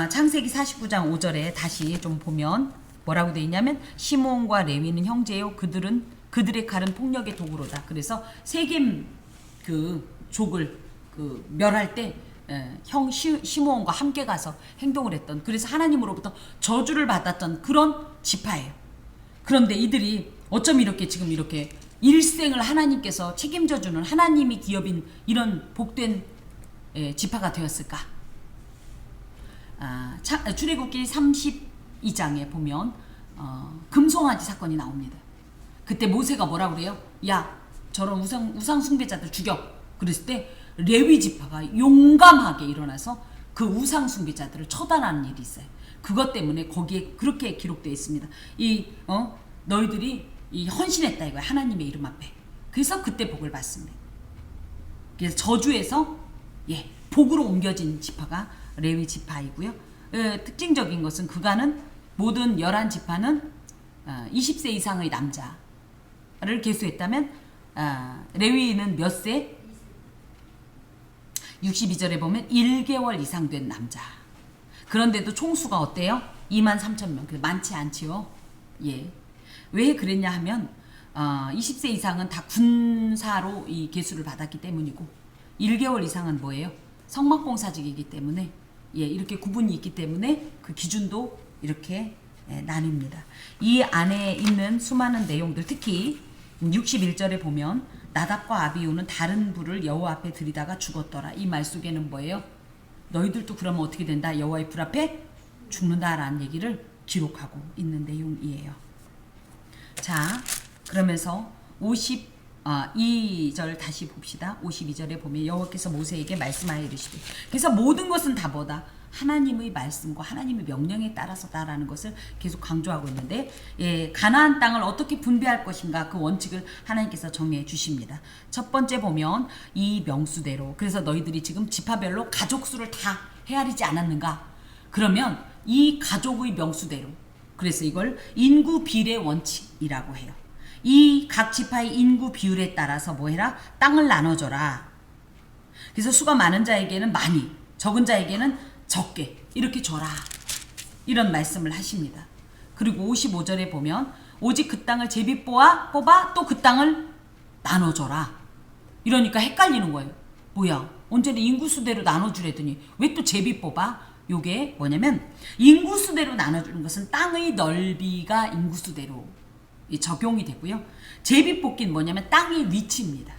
S1: 창세기 49장 5절에 다시 좀 보면 뭐라고 되어 있냐면 시므온과 레위는 형제요 그들의 칼은 폭력의 도구로다. 그래서 세겜 족을 멸할 때 형 시므온과 함께 가서 행동을 했던, 그래서 하나님으로부터 저주를 받았던 그런 지파예요. 그런데 이들이 어쩜 지금 이렇게 일생을 하나님께서 책임져주는 하나님이 기업인 이런 복된 지파가 되었을까? 출애굽기 32장에 보면 금송아지 사건이 나옵니다. 그때 모세가 뭐라고 그래요? 야, 저런 우상 숭배자들 죽여. 그랬을 때 레위 지파가 용감하게 일어나서 그 우상 숭배자들을 처단하는 일이 있어요. 그것 때문에 거기에 그렇게 기록되어 있습니다. 너희들이 이 헌신했다 이거야. 하나님의 이름 앞에. 그래서 그때 복을 받습니다. 그래서 저주에서 복으로 옮겨진 지파가 레위 지파이고요. 특징적인 것은 그간은 모든 11지파는 20세 이상의 남자를 계수했다면 레위는 몇 세? 62절에 보면 1개월 이상 된 남자. 그런데도 총수가 어때요? 23,000명. 많지 않지요. 예. 왜 그랬냐 하면 20세 이상은 다 군사로 이 계수를 받았기 때문이고 1개월 이상은 뭐예요? 성막봉사직이기 때문에 이렇게 구분이 있기 때문에 그 기준도 이렇게 나뉩니다. 이 안에 있는 수많은 내용들, 특히 61절에 보면 나답과 아비후는 다른 불을 여호와 앞에 들이다가 죽었더라. 이 말 속에는 뭐예요? 너희들도 그러면 어떻게 된다? 여호와의 불 앞에 죽는다라는 얘기를 기록하고 있는 내용이에요. 자, 그러면서 52절 다시 봅시다. 52절에 보면 여호와께서 모세에게 말씀하여 이르시되, 그래서 모든 것은 다 뭐다? 하나님의 말씀과 하나님의 명령에 따라서다라는 것을 계속 강조하고 있는데, 가나안 땅을 어떻게 분배할 것인가 그 원칙을 하나님께서 정해 주십니다. 첫 번째 보면 이 명수대로, 그래서 너희들이 지금 지파별로 가족 수를 다 헤아리지 않았는가? 그러면 이 가족의 명수대로, 그래서 이걸 인구 비례 원칙이라고 해요. 이 각 지파의 인구 비율에 따라서 뭐 해라? 땅을 나눠줘라. 그래서 수가 많은 자에게는 많이, 적은 자에게는 적게 이렇게 줘라. 이런 말씀을 하십니다. 그리고 55절에 보면 오직 그 땅을 제비 뽑아 또 그 땅을 나눠줘라. 이러니까 헷갈리는 거예요. 뭐야? 언제는 인구수대로 나눠주래더니 왜 또 제비 뽑아? 요게 뭐냐면 인구수대로 나눠주는 것은 땅의 넓이가 인구수대로 적용이 되고요. 제비 뽑기는 뭐냐면 땅의 위치입니다.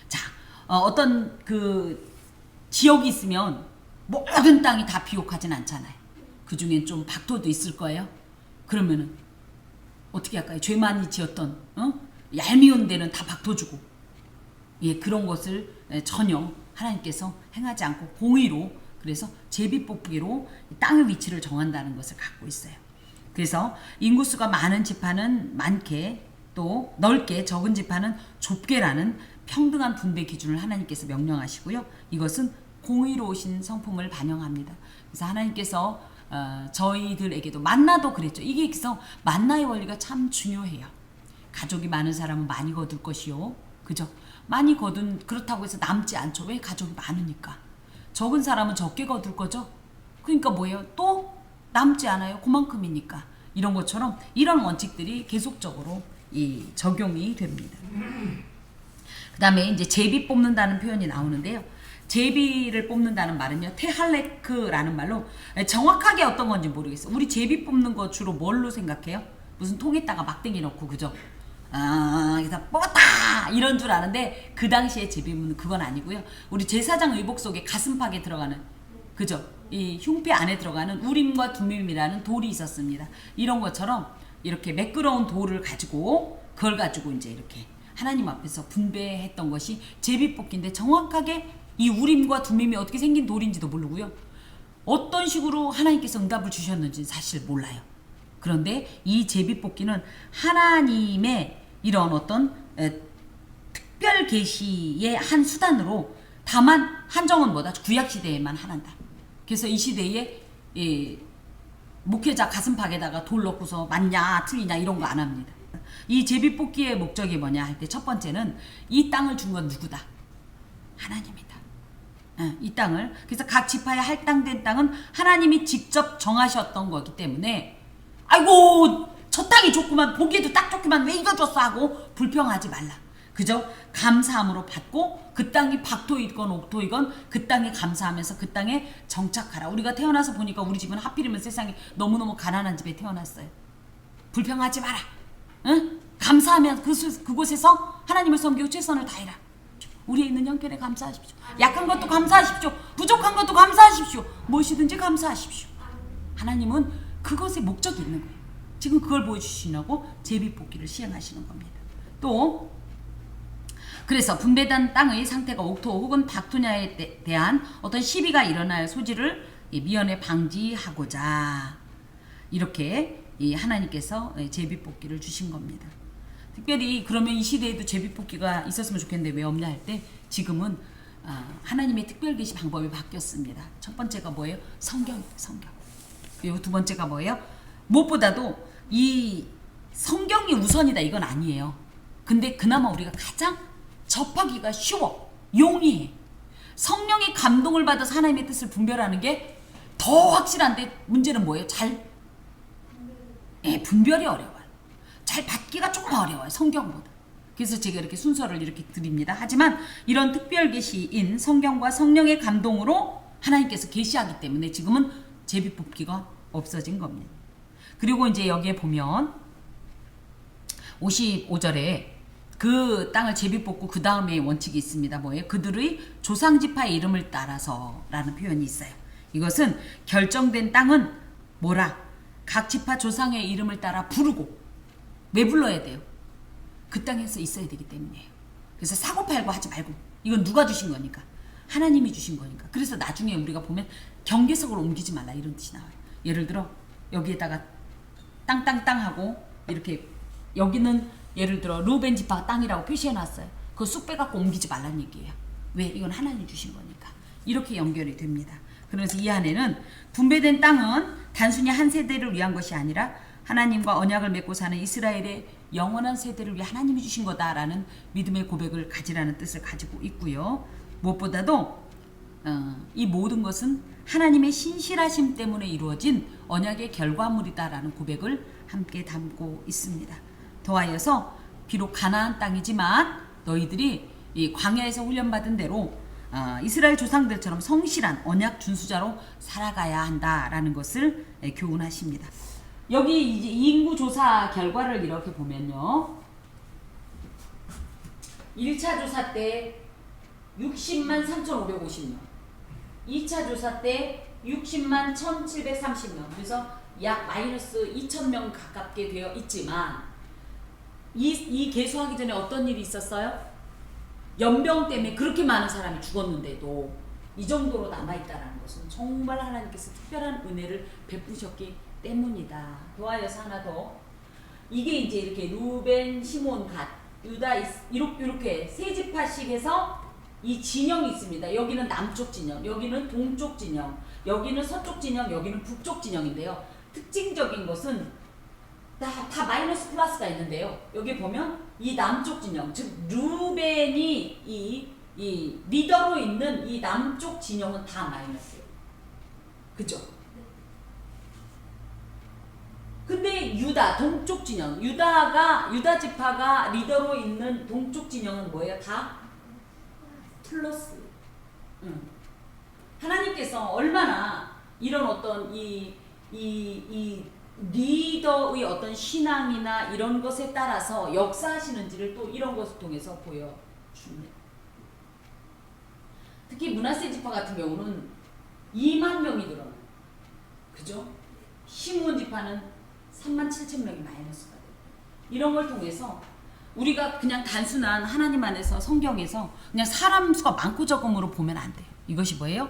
S1: 자, 어떤 그 지역이 있으면 모든 땅이 다 비옥하진 않잖아요. 그 중엔 좀 박토도 있을 거예요. 그러면은 어떻게 할까요? 죄 많이 지었던 얄미운 데는 다 박토 주고, 그런 것을 전혀 하나님께서 행하지 않고 공의로, 그래서 제비 뽑기로 땅의 위치를 정한다는 것을 갖고 있어요. 그래서 인구수가 많은 지파는 많게, 또 넓게, 적은 지파는 좁게라는 평등한 분배 기준을 하나님께서 명령하시고요. 이것은 공의로우신 성품을 반영합니다. 그래서 하나님께서 저희들에게도 만나도 그랬죠. 이게 그래서 만나의 원리가 참 중요해요. 가족이 많은 사람은 많이 거둘 것이요. 그죠? 많이 거둔, 그렇다고 해서 남지 않죠. 왜? 가족이 많으니까. 적은 사람은 적게 거둘 거죠. 그러니까 뭐예요? 또 남지 않아요. 그만큼이니까. 이런 것처럼 이런 원칙들이 계속적으로 적용이 됩니다. 그 다음에 이제 제비 뽑는다는 표현이 나오는데요. 제비를 뽑는다는 말은요, 테할레크라는 말로, 정확하게 어떤 건지 모르겠어요. 우리 제비 뽑는 거 주로 뭘로 생각해요? 무슨 통에다가 막대기 넣고, 그죠? 그래서 뽑았다! 이런 줄 아는데, 그 당시에 제비 뽑는 그건 아니고요. 우리 제사장 의복 속에 가슴팍에 들어가는, 그죠? 이 흉패 안에 들어가는 우림과 둠밈이라는 돌이 있었습니다. 이런 것처럼 이렇게 매끄러운 돌을 가지고, 그걸 가지고 이제 이렇게 하나님 앞에서 분배했던 것이 제비 뽑기인데, 정확하게 이 우림과 둠밈이 어떻게 생긴 돌인지도 모르고요. 어떤 식으로 하나님께서 응답을 주셨는지 사실 몰라요. 그런데 이 제비 뽑기는 하나님의 이런 어떤 특별 계시의 한 수단으로, 다만 한정은 뭐다? 구약시대에만 한다. 그래서 이 시대에 목회자 가슴팍에다가 돌 넣고서 맞냐 틀리냐 이런 거 안 합니다. 이 제비 뽑기의 목적이 뭐냐 할 때 첫 번째는 이 땅을 준 건 누구다? 하나님이다. 이 땅을, 그래서 각 지파에 할당된 땅은 하나님이 직접 정하셨던 거기 때문에, 아이고 저 땅이 좋구만, 보기에도 딱 좋구만, 왜 이거 줬어 하고 불평하지 말라. 그죠? 감사함으로 받고, 그 땅이 박토이건 옥토이건 그 땅에 감사하면서 그 땅에 정착하라. 우리가 태어나서 보니까 우리 집은 하필이면 세상에 너무너무 가난한 집에 태어났어요. 불평하지 마라. 응? 감사하면 그곳에서 하나님을 섬기고 최선을 다해라. 우리에 있는 형편에 감사하십시오. 약한 것도 감사하십시오. 부족한 것도 감사하십시오. 무엇이든지 감사하십시오. 하나님은 그것에 목적이 있는 거예요. 지금 그걸 보여주시려고 제비 뽑기를 시행하시는 겁니다. 또 그래서 분배된 땅의 상태가 옥토 혹은 박토냐에 대한 어떤 시비가 일어날 소지를 미연에 방지하고자 이렇게 이 하나님께서 제비뽑기를 주신 겁니다. 특별히 그러면 이 시대에도 제비뽑기가 있었으면 좋겠는데 왜 없냐 할 때 지금은 하나님의 특별 계시 방법이 바뀌었습니다. 첫 번째가 뭐예요? 성경이에요. 성경. 그리고 두 번째가 뭐예요? 무엇보다도 이 성경이 우선이다 이건 아니에요. 근데 그나마 우리가 가장 접하기가 쉬워. 용이해. 성령의 감동을 받아서 하나님의 뜻을 분별하는 게 더 확실한데 문제는 뭐예요? 분별이 어려워요. 잘 받기가 조금 어려워요. 성경보다. 그래서 제가 이렇게 순서를 이렇게 드립니다. 하지만 이런 특별 계시인 성경과 성령의 감동으로 하나님께서 계시하기 때문에 지금은 제비뽑기가 없어진 겁니다. 그리고 이제 여기에 보면 55절에 그 땅을 제비뽑고 그 다음에 원칙이 있습니다. 뭐예요? 그들의 조상지파의 이름을 따라서 라는 표현이 있어요. 이것은 결정된 땅은 뭐라? 각 지파 조상의 이름을 따라 부르고 왜 불러야 돼요? 그 땅에서 있어야 되기 때문이에요. 그래서 사고팔고 하지 말고 이건 누가 주신 거니까? 하나님이 주신 거니까. 그래서 나중에 우리가 보면 경계석을 옮기지 말라 이런 뜻이 나와요. 예를 들어 여기에다가 땅땅땅 하고 이렇게 여기는 예를 들어 루벤 지파 땅이라고 표시해놨어요. 그거 쑥 빼갖고 옮기지 말라는 얘기예요. 왜? 이건 하나님이 주신 거니까. 이렇게 연결이 됩니다. 그래서 이 안에는 분배된 땅은 단순히 한 세대를 위한 것이 아니라 하나님과 언약을 맺고 사는 이스라엘의 영원한 세대를 위해 하나님이 주신 거다라는 믿음의 고백을 가지라는 뜻을 가지고 있고요. 무엇보다도 이 모든 것은 하나님의 신실하심 때문에 이루어진 언약의 결과물이다라는 고백을 함께 담고 있습니다. 더하여서 비록 가나안 땅이지만 너희들이 이 광야에서 훈련받은 대로 이스라엘 조상들처럼 성실한 언약 준수자로 살아가야 한다라는 것을 교훈하십니다. 여기 이제 인구 조사 결과를 이렇게 보면요. 1차 조사 때 60만 3,550명, 2차 조사 때 60만 1,730명, 그래서 약 마이너스 2,000명 가깝게 되어 있지만 이 개수하기 전에 어떤 일이 있었어요? 연병 때문에 그렇게 많은 사람이 죽었는데도 이 정도로 남아있다는 것은 정말 하나님께서 특별한 은혜를 베푸셨기 때문이다. 더하여서 하나 더, 이게 이제 이렇게 루벤, 시몬, 갓, 유다 이렇게 세 지파씩 해서 이 진영이 있습니다. 여기는 남쪽 진영, 여기는 동쪽 진영, 여기는 서쪽 진영, 여기는 북쪽 진영인데요. 특징적인 것은 다 마이너스 플러스가 있는데요. 여기 보면 이 남쪽 진영, 즉 루벤이 이 리더로 있는 이 남쪽 진영은 다 마이너스예요. 그죠? 근데 유다, 동쪽 진영, 유다 지파가 리더로 있는 동쪽 진영은 뭐예요? 다 플러스. 하나님께서 얼마나 이런 어떤 이 리더의 어떤 신앙이나 이런 것에 따라서 역사하시는지를 또 이런 것을 통해서 보여줍니다. 특히 므낫세 지파 같은 경우는 2만 명이 늘어나요. 그죠? 시므온 지파는 3만 7천 명이 마이너스가 돼요. 이런 걸 통해서 우리가 그냥 단순한 하나님 안에서 성경에서 그냥 사람 수가 많고 적음으로 보면 안 돼요. 이것이 뭐예요?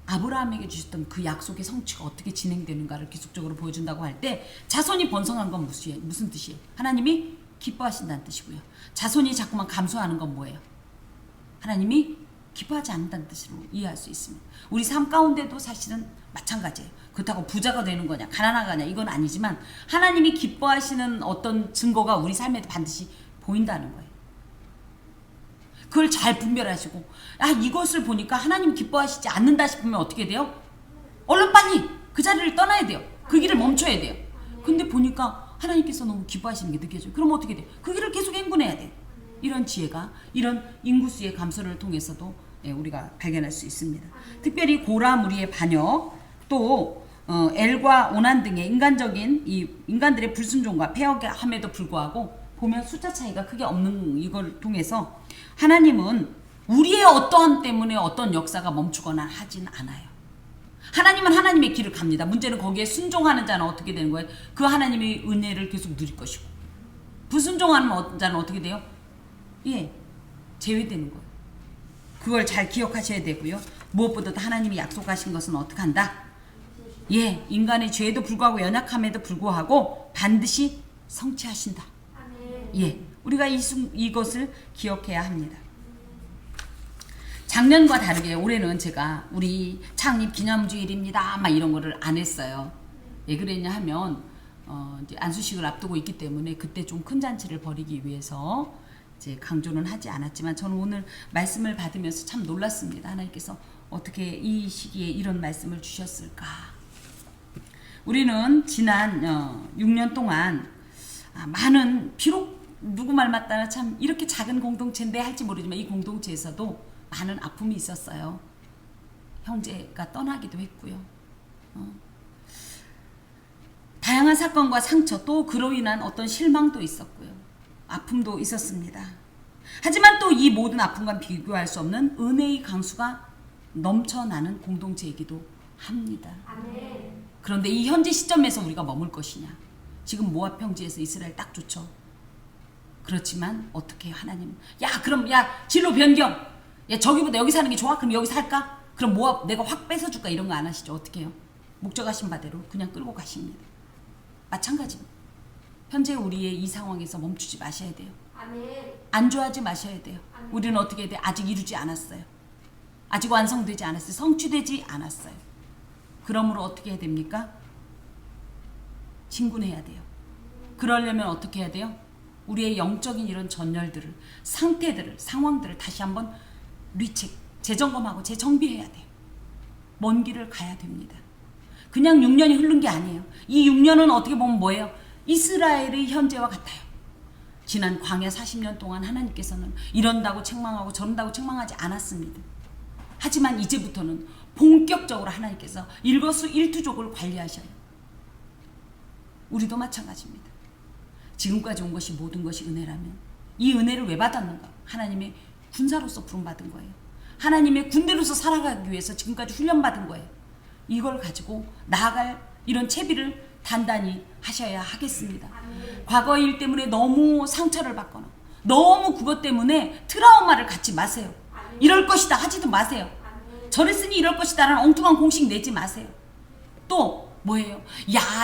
S1: 아브라함에게 주셨던 그 약속의 성취가 어떻게 진행되는가를 기술적으로 보여준다고 할 때 자손이 번성한 건 무슨 뜻이에요? 하나님이 기뻐하신다는 뜻이고요. 자손이 자꾸만 감소하는 건 뭐예요? 하나님이 기뻐하지 않는다는 뜻으로 이해할 수 있습니다. 우리 삶 가운데도 사실은 마찬가지예요. 그렇다고 부자가 되는 거냐 가난하거냐 이건 아니지만 하나님이 기뻐하시는 어떤 증거가 우리 삶에 반드시 보인다는 거예요. 그걸 잘 분별하시고 이것을 보니까 하나님 기뻐하시지 않는다 싶으면 어떻게 돼요? 얼른 빨리 그 자리를 떠나야 돼요. 그 길을 멈춰야 돼요. 근데 보니까 하나님께서 너무 기뻐하시는 게 느껴져요. 그럼 어떻게 돼요? 그 길을 계속 행군해야 돼요. 이런 지혜가 이런 인구수의 감소를 통해서도 우리가 발견할 수 있습니다. 특별히 고라 무리의 반역, 또 엘과 오난 등의 인간들의 불순종과 폐역함에도 불구하고 보면 숫자 차이가 크게 없는 이걸 통해서 하나님은 우리의 어떠함 때문에 어떤 역사가 멈추거나 하진 않아요. 하나님은 하나님의 길을 갑니다. 문제는 거기에 순종하는 자는 어떻게 되는 거예요? 그 하나님의 은혜를 계속 누릴 것이고, 불순종하는 자는 어떻게 돼요? 제외되는 거예요. 그걸 잘 기억하셔야 되고요. 무엇보다도 하나님이 약속하신 것은 어떻게 한다? 예, 인간의 죄에도 불구하고 연약함에도 불구하고 반드시 성취하신다. 예, 우리가 이것을 기억해야 합니다. 작년과 다르게 올해는 제가 우리 창립 기념주일입니다 막 이런 거를 안 했어요. 왜 그랬냐 하면 이제 안수식을 앞두고 있기 때문에 그때 좀 큰 잔치를 벌이기 위해서 이제 강조는 하지 않았지만 저는 오늘 말씀을 받으면서 참 놀랐습니다. 하나님께서 어떻게 이 시기에 이런 말씀을 주셨을까. 우리는 지난 6년 동안 많은, 비록 누구 말 맞다나 참 이렇게 작은 공동체인데 할지 모르지만 이 공동체에서도 많은 아픔이 있었어요. 형제가 떠나기도 했고요. 다양한 사건과 상처, 또 그로 인한 어떤 실망도 있었고요. 아픔도 있었습니다. 하지만 또 이 모든 아픔과 비교할 수 없는 은혜의 강수가 넘쳐나는 공동체이기도 합니다. 그런데 이 현재 시점에서 우리가 머물 것이냐. 지금 모압 평지에서 이스라엘 딱 좋죠. 그렇지만 어떻게 해요 하나님. 그럼 진로 변경. 저기보다 여기 사는 게 좋아? 그럼 여기 살까? 그럼 모압 내가 확 뺏어줄까? 이런 거 안 하시죠. 어떻게 해요? 목적하신 바대로 그냥 끌고 가십니다. 마찬가지입니다. 현재 우리의 이 상황에서 멈추지 마셔야 돼요. 안주하지 마셔야 돼요. 우리는 어떻게 해야 돼요? 아직 이루지 않았어요. 아직 완성되지 않았어요. 성취되지 않았어요. 그러므로 어떻게 해야 됩니까? 진군해야 돼요. 그러려면 어떻게 해야 돼요? 우리의 영적인 이런 전열들을, 상태들을, 상황들을 다시 한번 재점검하고 재정비해야 돼요. 먼 길을 가야 됩니다. 그냥 6년이 흐른 게 아니에요. 이 6년은 어떻게 보면 뭐예요? 이스라엘의 현재와 같아요. 지난 광야 40년 동안 하나님께서는 이런다고 책망하고 저런다고 책망하지 않았습니다. 하지만 이제부터는 본격적으로 하나님께서 일거수일투족을 관리하셔요. 우리도 마찬가지입니다. 지금까지 온 것이 모든 것이 은혜라면 이 은혜를 왜 받았는가? 하나님의 군사로서 부름받은 거예요. 하나님의 군대로서 살아가기 위해서 지금까지 훈련받은 거예요. 이걸 가지고 나아갈 이런 채비를 단단히 하셔야 하겠습니다. 과거 일 때문에 너무 상처를 받거나 너무 그것 때문에 트라우마를 갖지 마세요. 이럴 것이다 하지도 마세요. 저랬으니 이럴 것이다 라는 엉뚱한 공식 내지 마세요. 또 뭐예요?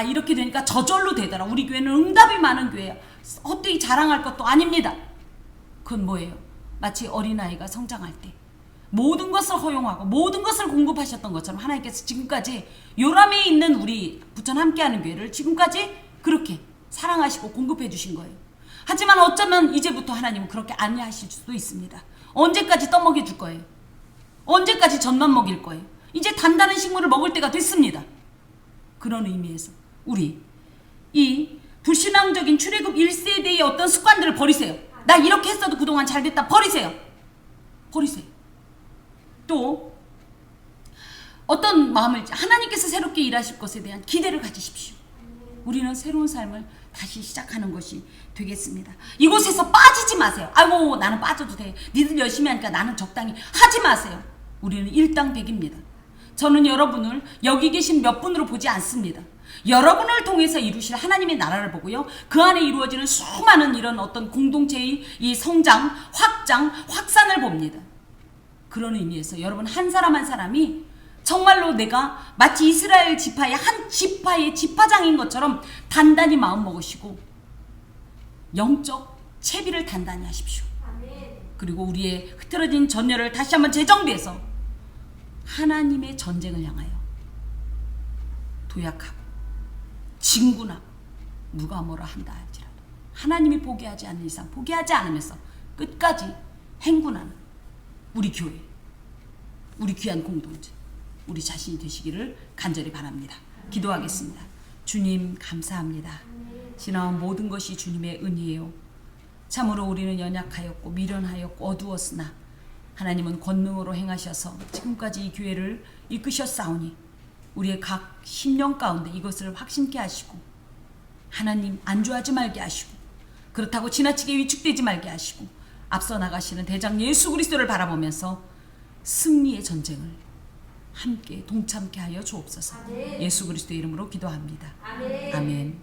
S1: 이렇게 되니까 저절로 되더라. 우리 교회는 응답이 많은 교회야. 헛되이 자랑할 것도 아닙니다. 그건 뭐예요? 마치 어린아이가 성장할 때 모든 것을 허용하고 모든 것을 공급하셨던 것처럼 하나님께서 지금까지 요람에 있는 우리 부천 함께하는 교회를 지금까지 그렇게 사랑하시고 공급해 주신 거예요. 하지만 어쩌면 이제부터 하나님은 그렇게 아니하실 수도 있습니다. 언제까지 떠먹여 줄 거예요? 언제까지 젖만 먹일 거예요? 이제 단단한 식물을 먹을 때가 됐습니다. 그런 의미에서 우리 이 불신앙적인 출애굽 1세대의 어떤 습관들을 버리세요. 나 이렇게 했어도 그동안 잘 됐다. 버리세요. 또 어떤 마음을 하나님께서 새롭게 일하실 것에 대한 기대를 가지십시오. 우리는 새로운 삶을 다시 시작하는 것이 되겠습니다. 이곳에서 빠지지 마세요. 아이고 나는 빠져도 돼. 니들 열심히 하니까 나는 적당히 하지 마세요. 우리는 일당백입니다. 저는 여러분을 여기 계신 몇 분으로 보지 않습니다. 여러분을 통해서 이루실 하나님의 나라를 보고요. 그 안에 이루어지는 수많은 이런 어떤 공동체의 이 성장, 확장, 확산을 봅니다. 그런 의미에서 여러분 한 사람 한 사람이 정말로 내가 마치 이스라엘 지파의 한 지파의 지파장인 것처럼 단단히 마음 먹으시고 영적 채비를 단단히 하십시오. 그리고 우리의 흐트러진 전열을 다시 한번 재정비해서 하나님의 전쟁을 향하여 도약하고 진군하고 누가 뭐라 한다 할지라도 하나님이 포기하지 않는 이상 포기하지 않으면서 끝까지 행군하는 우리 교회, 우리 귀한 공동체, 우리 자신이 되시기를 간절히 바랍니다. 기도하겠습니다. 주님 감사합니다. 지나온 모든 것이 주님의 은혜예요. 참으로 우리는 연약하였고 미련하였고 어두웠으나 하나님은 권능으로 행하셔서 지금까지 이 교회를 이끄셨사오니 우리의 각 심령 가운데 이것을 확신케 하시고 하나님 안주하지 말게 하시고 그렇다고 지나치게 위축되지 말게 하시고 앞서 나가시는 대장 예수 그리스도를 바라보면서 승리의 전쟁을 함께 동참케 하여 주옵소서. 예수 그리스도의 이름으로 기도합니다. 아멘.